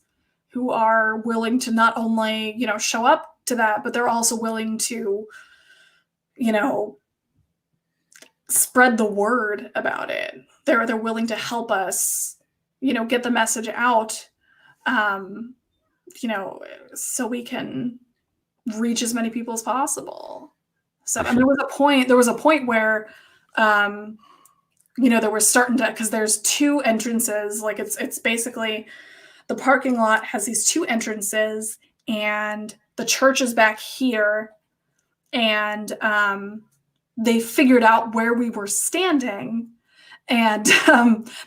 who are willing to not only, you know, show up to that, but they're also willing to, you know, spread the word about it. They're willing to help us, you know, get the message out, you know, so we can reach as many people as possible. So, and there was a point where, you know, there was starting to, because there's two entrances, like it's basically the parking lot has these two entrances and the church is back here. And they figured out where we were standing and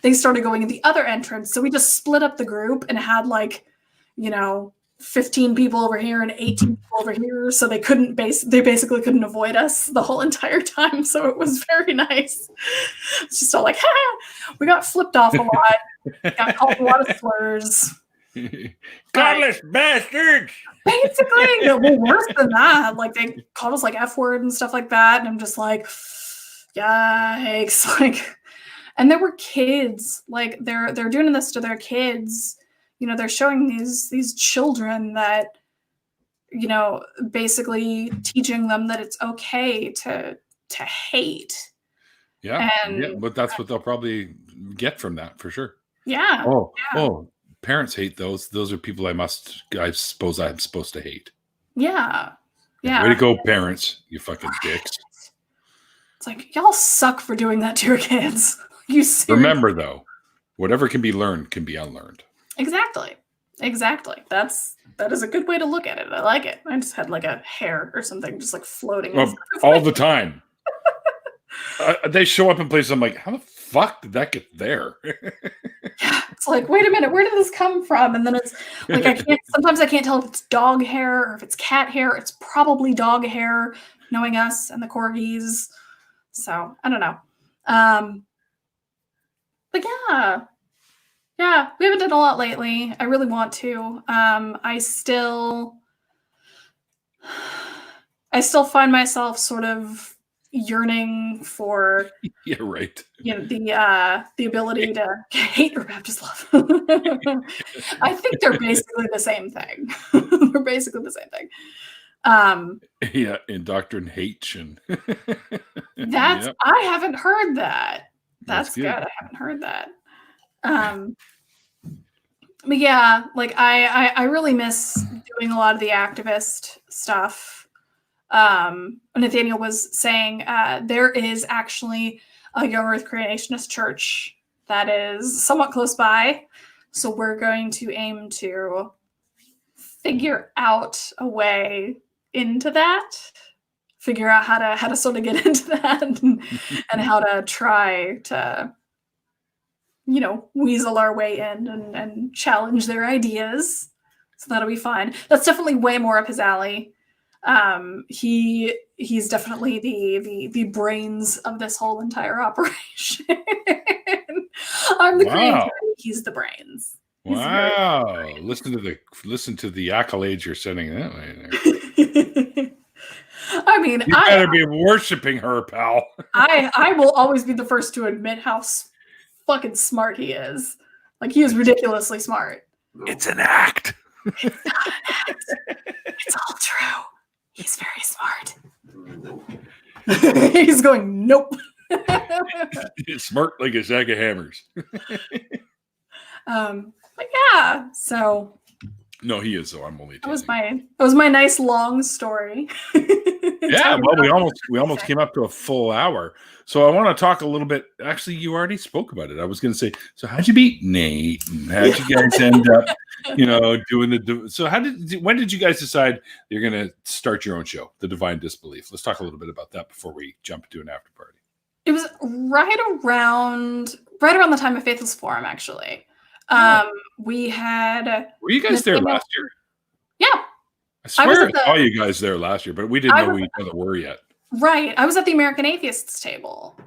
they started going in the other entrance. So we just split up the group and had like, you know, 15 people over here and 18 people over here. So they basically couldn't avoid us the whole entire time. So it was very nice. It's just all like, we got flipped off a lot, got called a lot of slurs. Godless bastards! Basically, well, worse than that. Like they called us like F word and stuff like that. And I'm just like, yikes. Like, and there were kids, like they're doing this to their kids. You know, they're showing these children that, you know, basically teaching them that it's okay to hate. Yeah, but that's what they'll probably get from that for sure. Yeah. Oh, parents hate those. Those are people I suppose I'm supposed to hate. Yeah. Way to go, parents, you fucking dicks. It's like, y'all suck for doing that to your kids. You seriously? Remember, though, whatever can be learned can be unlearned. Exactly. That is a good way to look at it. I like it. I just had like a hair or something just like floating. All the time. They show up in places. I'm like, how the fuck did that get there? Yeah, it's like, wait a minute, where did this come from? And then it's like sometimes I can't tell if it's dog hair or if it's cat hair. It's probably dog hair, knowing us and the corgis. So I don't know. But yeah, we haven't done a lot lately. I really want to. I still find myself sort of yearning for yeah, right. You know, the ability to hate or Baptist love. I think they're basically the same thing. They're basically the same thing. Yeah, indoctrination. That's yep. I haven't heard that. That's good. good. I haven't heard that. But yeah, like I really miss doing a lot of the activist stuff. Nathaniel was saying there is actually a Young Earth Creationist church that is somewhat close by. So we're going to aim to figure out a way into that, figure out how to sort of get into that and how to try to, you know, weasel our way in and challenge their ideas. So that'll be fun. That's definitely way more up his alley. He's definitely the brains of this whole entire operation. I'm the creativity, he's the brains. Wow. Listen to the accolades you're sending that way there. I mean, You better be worshiping her, pal. I will always be the first to admit how fucking smart he is. Like, he is ridiculously smart. It's an act. It's not an act. It's all true. He's very smart. He's going, nope. It's smart like a sack of hammers. But yeah, so No, he is. So I'm only. that was my nice long story. Yeah, well, we almost came up to a full hour. So I want to talk a little bit. Actually, you already spoke about it. I was going to say, so how'd you meet Nate? And how'd you guys end up, doing the? So when did you guys decide you're going to start your own show, The Divine Disbelief? Let's talk a little bit about that before we jump into an after party. It was right around the time of Faithless Forum, actually. We had. Were you guys there last year? Yeah. I swear I saw you guys there last year, but we didn't know who each other were yet. Right. I was at the American Atheists table.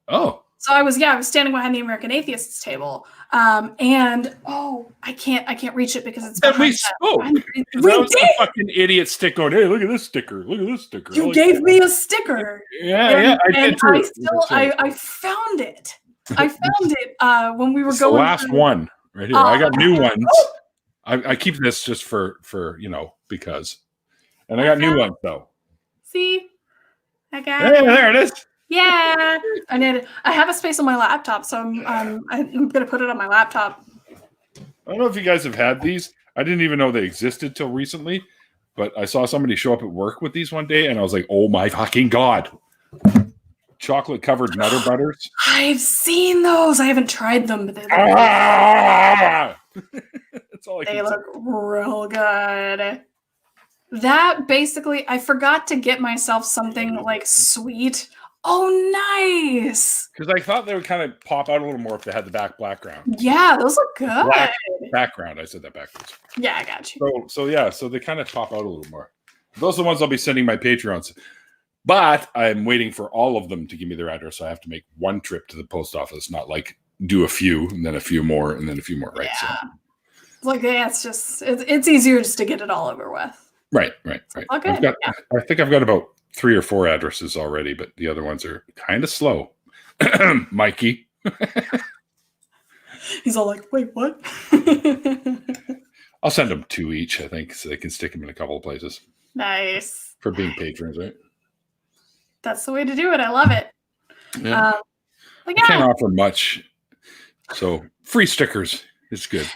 Oh. So I was standing behind the American Atheists table. And I can't reach it because it's Then we spoke. We was did. a fucking idiot stick going, hey, look at this sticker. Look at this sticker. You gave me a sticker. Yeah, I did too. I found it. I found it when we were It's going. The last one right here. I got new ones. I keep this just for because. And I got new ones though. See? I got Hey, there it is. Yeah. I have a space on my laptop, so I'm gonna put it on my laptop. I don't know if you guys have had these. I didn't even know they existed till recently, but I saw somebody show up at work with these one day, and I was like, "Oh my fucking god!" Chocolate covered Nutter Butters. I've seen those. I haven't tried them, but they look real good. That basically, I forgot to get myself something like sweet. Oh, nice. Because I thought they would kind of pop out a little more if they had the background. Yeah, those look good. Black background. I said that backwards. Yeah, I got you. So they kind of pop out a little more. Those are the ones I'll be sending my Patreons. But I'm waiting for all of them to give me their address. So I have to make one trip to the post office, not like do a few and then a few more and then a few more. Right. Yeah. So. It's easier just to get it all over with. Right. Okay. I think I've got about 3 or 4 addresses already, but the other ones are kind of slow. Mikey. He's all like, wait, what? I'll send them 2 each, I think, so they can stick them in a couple of places. Nice. For being patrons, right? That's the way to do it. I love it. Yeah. I can't offer much. So free stickers is good.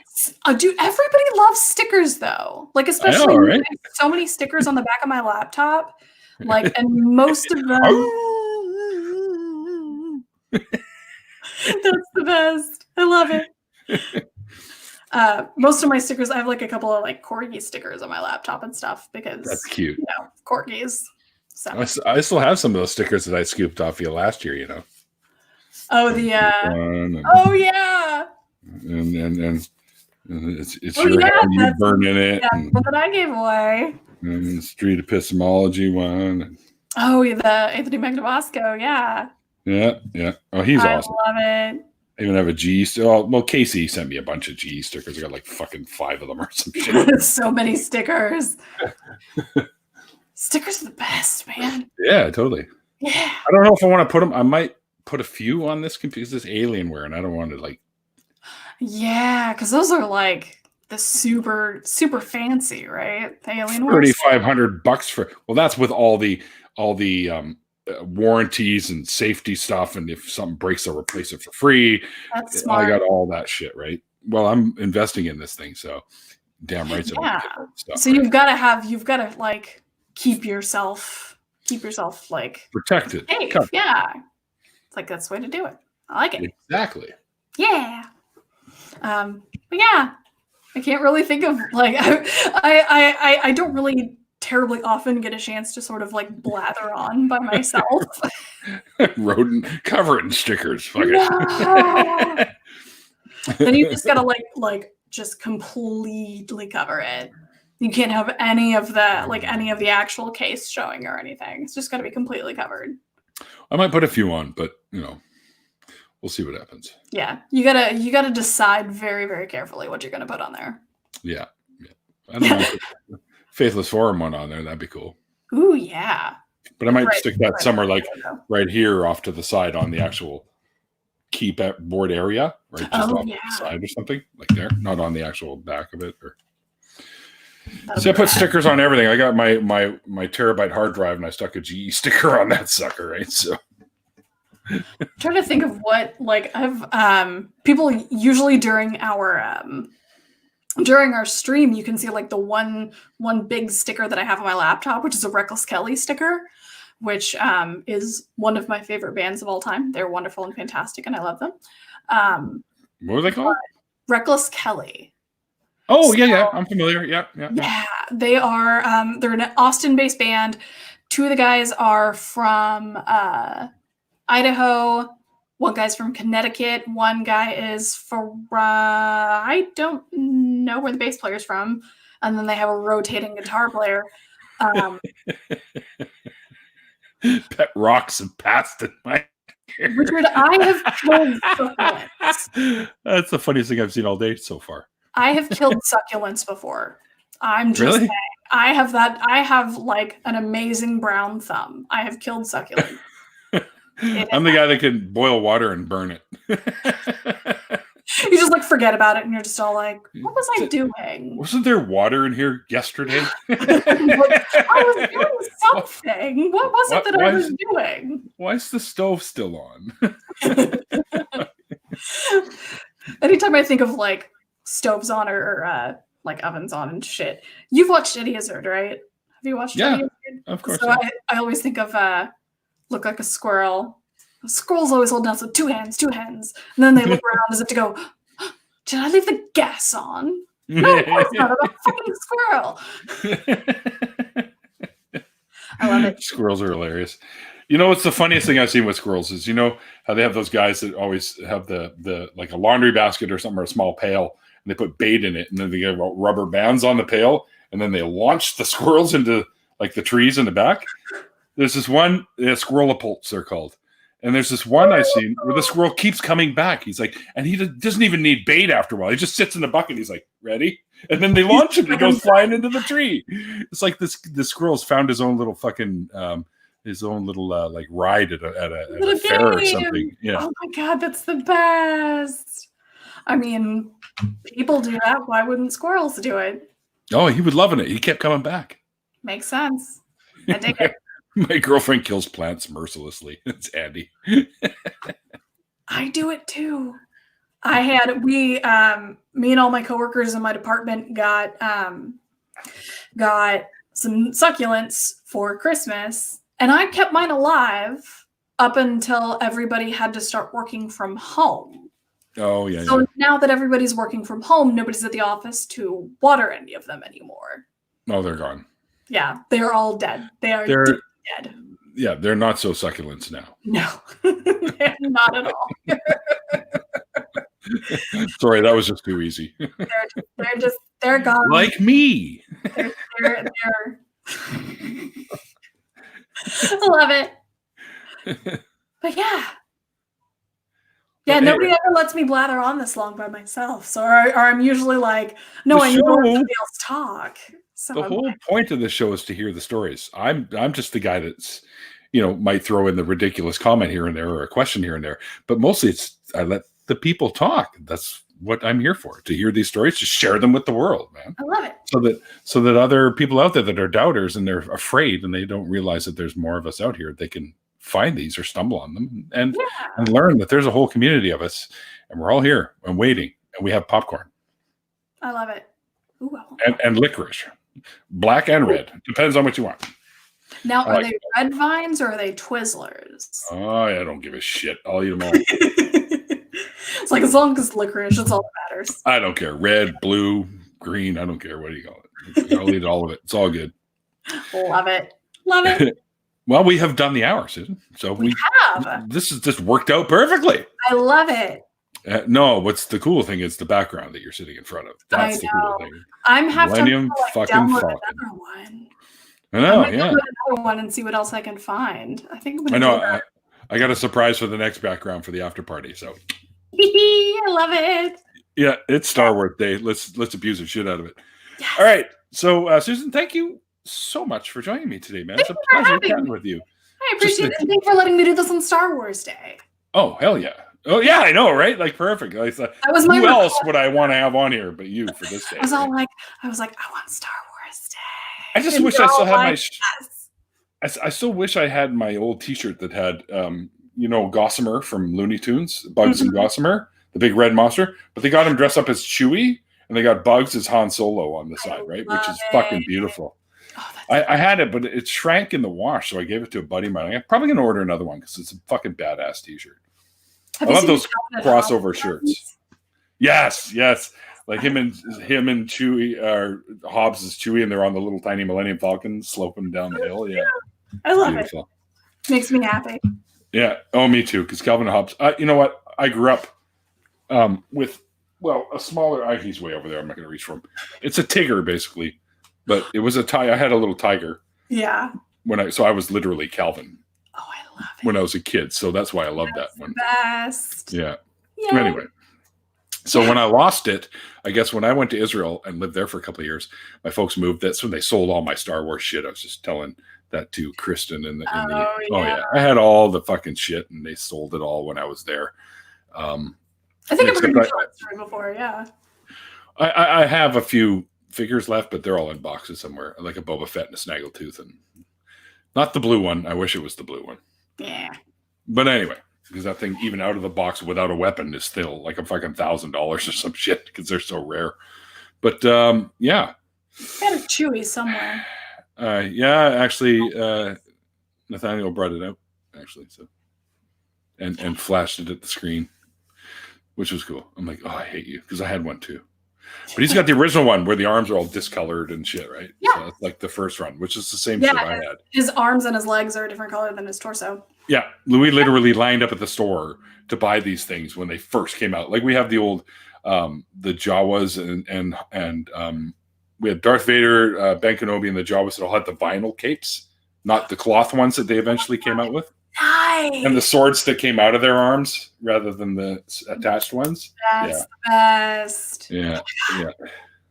Dude, everybody loves stickers though. Like, especially right? So many stickers on the back of my laptop. Like, and most of them. That's the best. I love it. Most of my stickers, I have like a couple of like corgi stickers on my laptop and stuff because that's cute. Corgis. So I still have some of those stickers that I scooped off you last year. Oh, oh yeah. And it's your how you burning it. That's one that I gave away. And the Street Epistemology one. Oh, the Anthony Magnabosco, yeah. Yeah. Oh, he's awesome. I love it. I even have a G. Well, Casey sent me a bunch of G stickers. I got like fucking 5 of them or some shit. So many stickers. Stickers are the best, man. Yeah, totally. Yeah. I don't know if I want to put them. I might put a few on this computer. This Alienware, and I don't want to like. Yeah, because those are like the super fancy, right? The Alienware. $3,500 for. Well, that's with all the warranties and safety stuff, and if something breaks, they'll replace it for free. That's smart. I got all that shit, right? Well, I'm investing in this thing, so damn right. Yeah. Stuff, so you've got to like keep yourself like protected. Safe. Yeah. It's like that's the way to do it. I like it. Exactly. Yeah. But yeah, I can't really think of like I don't really terribly often get a chance to sort of like blather on by myself. Rodent cover it in stickers. Fuck it. Then you just gotta like just completely cover it. You can't have any of the actual case showing or anything. It's just gotta be completely covered. I might put a few on, but we'll see what happens. Yeah, you gotta decide very, very carefully what you're gonna put on there. Yeah. I don't know. Faithless Forum one on there. That'd be cool. Ooh, yeah. But I might Right, stick that right. somewhere like right here off to the side on the actual keyboard area, right just off to the side or something like there, not on the actual back of it. Or see, I put stickers on everything. I got my terabyte hard drive, and I stuck a GE sticker on that sucker, right? So I'm trying to think of what, like, I've people usually during our stream, you can see like the one big sticker that I have on my laptop, which is a Reckless Kelly sticker, which is one of my favorite bands of all time. They're wonderful and fantastic, and I love them. what were they called? Reckless Kelly. Oh, yeah, I'm familiar. Yeah. They are. They're an Austin-based band. Two of the guys are from Idaho. One guy's from Connecticut. One guy is from I don't know where the bass player's from. And then they have a rotating guitar player. Pet rocks and passed in my ear. Richard, I have killed succulents. That's the funniest thing I've seen all day so far. I have killed succulents before. I'm just saying. I have like an amazing brown thumb. I have killed succulents. I'm the guy that can boil water and burn it. You just like forget about it and you're just all like, what was I doing? Wasn't there water in here yesterday? I was doing something. What was it that I was doing? Why is the stove still on? Anytime I think of like stoves on or like ovens on and shit. You've watched Eddie Izzard, right? Have you watched Eddie Izzard? Of course. So I always think of look like a squirrel. A squirrel's always holding out, so two hands. And then they look around as if to go, did I leave the gas on? No, of course not. I'm a fucking squirrel. I love it. Squirrels are hilarious. You know what's the funniest thing I've seen with squirrels is, you know how they have those guys that always have the like a laundry basket or something, or a small pail, and they put bait in it, and then they get rubber bands on the pail, and then they launch the squirrels into like the trees in the back. There's this one, squirrelapults they're called. And there's this one I've seen where the squirrel keeps coming back. He's like, and he doesn't even need bait after a while. He just sits in the bucket. He's like, ready? And then they launch him. He goes flying into the tree. It's like the squirrel's found his own little fucking, like ride at a fair or something. Yeah. Oh my God, that's the best. I mean, people do that. Why wouldn't squirrels do it? Oh, he was loving it. He kept coming back. Makes sense. I dig it. My girlfriend kills plants mercilessly. It's Andy. I do it too. Me and all my coworkers in my department got some succulents for Christmas, and I kept mine alive up until everybody had to start working from home. Oh, yeah. So now that everybody's working from home, nobody's at the office to water any of them anymore. Oh, they're gone. Yeah, they're all dead. They're dead. Yeah, they're not so succulents now. No, they're not at all. Sorry, that was just too easy. They're gone. Like me. They're I love it. But yeah, nobody ever lets me blather on this long by myself. So, or I'm usually like, no, I know somebody else talk. So the whole point of the show is to hear the stories. I'm just the guy that's, might throw in the ridiculous comment here and there or a question here and there, but mostly I let the people talk. That's what I'm here for, to hear these stories, to share them with the world, man. I love it. So that other people out there that are doubters and they're afraid and they don't realize that there's more of us out here, they can find these or stumble on them and learn that there's a whole community of us and we're all here and waiting and we have popcorn. I love it. Ooh, and licorice. Black and red. Depends on what you want. Now, are they red vines or are they Twizzlers? Oh, I don't give a shit. I'll eat them all. It's like, as long as licorice, that's all that matters. I don't care. Red, blue, green. I don't care. What do you call it? I'll eat all of it. It's all good. Love it. Love it. Well, we have done the hour, Susan. So we have. This has just worked out perfectly. I love it. No, what's the cool thing is the background that you're sitting in front of. That's the cool thing. I'm having to download another one. I know, download another one and see what else I can find. I think I know. I got a surprise for the next background for the after party. So I love it. Yeah, it's Star Wars Day. Let's abuse the shit out of it. Yes. All right. So Susan, thank you so much for joining me today, man. It's a Thank you for pleasure having chatting me. with you. I appreciate it. And thank you for letting me do this on Star Wars Day. Oh, hell yeah. Oh, yeah, I know, right? Like, perfect. Like, That was my who else request. would I want to have on here but you for this day? I was right? all like, I want Star Wars Day. I just And wish you're I still all had my... like, yes. I still wish I had my old T-shirt that had, Gossamer from Looney Tunes, Bugs and Gossamer, the big red monster. But they got him dressed up as Chewie, and they got Bugs as Han Solo on the side, right? Which is fucking beautiful. Oh, I had it, but it shrank in the wash, so I gave it to a buddy of mine. I'm probably going to order another one because it's a fucking badass T-shirt. I love those crossover shirts. Yes. Like him and Chewie, or Hobbs is Chewie, and they're on the little tiny Millennium Falcon sloping down the hill. Yeah, I love beautiful. it. Makes me happy. Yeah. Oh, me too. Because Calvin and Hobbes. You know what? I grew up with a smaller. He's way over there. I'm not going to reach for him. It's a Tigger, basically, but it was a I had a little tiger. Yeah. So I was literally Calvin. Oh, I love it. When I was a kid, so that's why I love that one. Best. Yeah. Yay. Anyway, so when I lost it, I guess when I went to Israel and lived there for a couple of years, my folks moved. That's when they sold all my Star Wars shit. I was just telling that to Kristen I had all the fucking shit, and they sold it all when I was there. I think I've heard that story before. Yeah. I have a few figures left, but they're all in boxes somewhere, like a Boba Fett and a Snaggletooth, and not the blue one. I wish it was the blue one. Yeah. But anyway, because that thing, even out of the box without a weapon, is still like a fucking $1,000 or some shit because they're so rare. But yeah. Got a Chewy somewhere. Actually, Nathaniel brought it out, actually, so and flashed it at the screen, which was cool. I'm like, oh, I hate you, because I had one too. But he's got the original one where the arms are all discolored and shit, right? Yeah. So it's like the first run, which is the same shit I had. His arms and his legs are a different color than his torso. Yeah. Louis literally lined up at the store to buy these things when they first came out. Like we have the old, the Jawas and we had Darth Vader, Ben Kenobi, and the Jawas that all had the vinyl capes, not the cloth ones that they eventually came out with. Nice. And the swords that came out of their arms rather than the attached ones. That's the best. Yeah.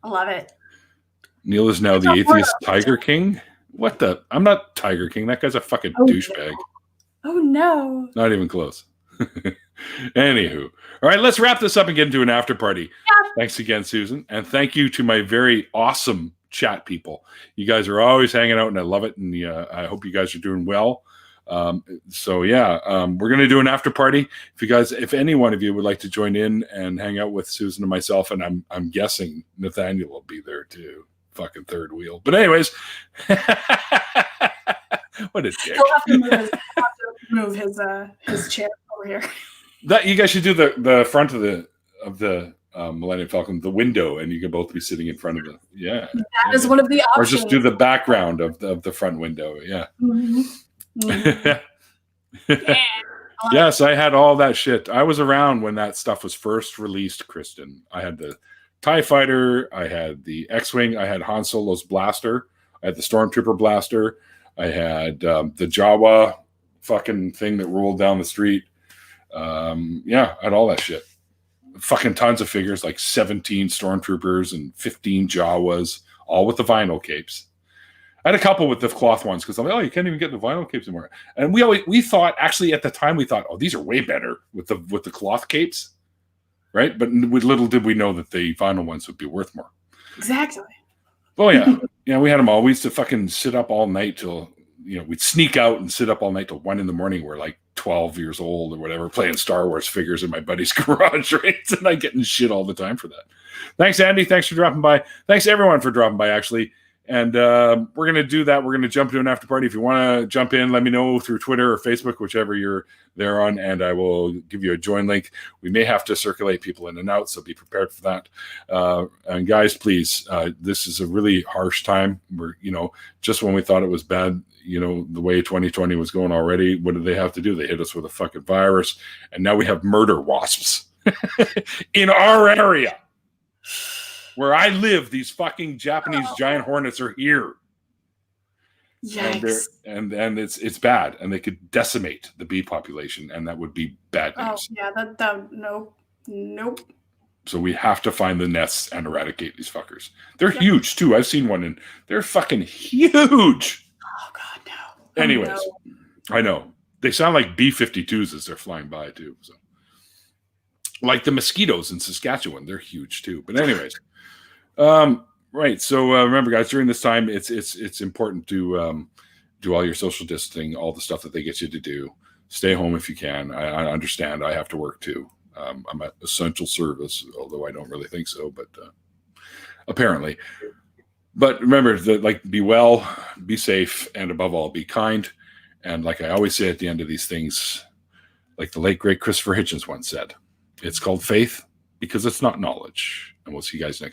I love it. Neil is now the Atheist Tiger King. What the? I'm not Tiger King. That guy's a fucking douchebag. Oh, no. Not even close. Anywho. All right, let's wrap this up and get into an after party. Yeah. Thanks again, Susan. And thank you to my very awesome chat people. You guys are always hanging out, and I love it. And I hope you guys are doing well. We're going to do an after party. If any one of you would like to join in and hang out with Susan and myself, and I'm guessing Nathaniel will be there too. Fucking third wheel. But anyways, what a dick. He'll have to move his chair over here. That you guys should do the front of the Millennium Falcon, the window, and you can both be sitting in front of it. Yeah. That is one of the options. Or just do the background of the front window. Yeah. Mm-hmm. Mm-hmm. Yes, I had all that shit. I was around when that stuff was first released, Kristen. I had the TIE Fighter, I had the X-Wing, I had Han Solo's blaster, I had the Stormtrooper blaster, I had the Jawa fucking thing that rolled down the street. I had all that shit. Fucking tons of figures, like 17 Stormtroopers and 15 Jawas, all with the vinyl capes. I had a couple with the cloth ones because I'm like, oh, you can't even get the vinyl capes anymore. And we thought, actually at the time, oh, these are way better with the cloth capes, right? But little did we know that the vinyl ones would be worth more. Exactly. Oh yeah, yeah. We had them all. We used to fucking sit up all night till we'd sneak out and sit up all night till 1 a.m. We're like 12 years old or whatever, playing Star Wars figures in my buddy's garage, right? And I getting shit all the time for that. Thanks, Andy. Thanks for dropping by. Thanks everyone for dropping by, actually. And we're going to do that. We're going to jump to an after party. If you want to jump in, let me know through Twitter or Facebook, whichever you're there on, and I will give you a join link. We may have to circulate people in and out, so be prepared for that. And guys, please, this is a really harsh time. We're, just when we thought it was bad, the way 2020 was going already, what did they have to do? They hit us with a fucking virus, and now we have murder wasps in our area. Where I live, these fucking Japanese giant hornets are here. Yikes. And it's bad, and they could decimate the bee population, and that would be bad news. Oh yeah, nope. So we have to find the nests and eradicate these fuckers. They're Yep. huge too. I've seen one and they're fucking huge. Oh God, no. Anyways, no. I know. They sound like B-52s as they're flying by too. So, like the mosquitoes in Saskatchewan, they're huge too. But anyways, right. So remember, guys, during this time, it's important to do all your social distancing, all the stuff that they get you to do. Stay home if you can. I understand. I have to work too. I'm at essential service, although I don't really think so, but apparently. But remember, be well, be safe, and above all, be kind. And like I always say at the end of these things, like the late great Christopher Hitchens once said, it's called faith because it's not knowledge. And we'll see you guys next.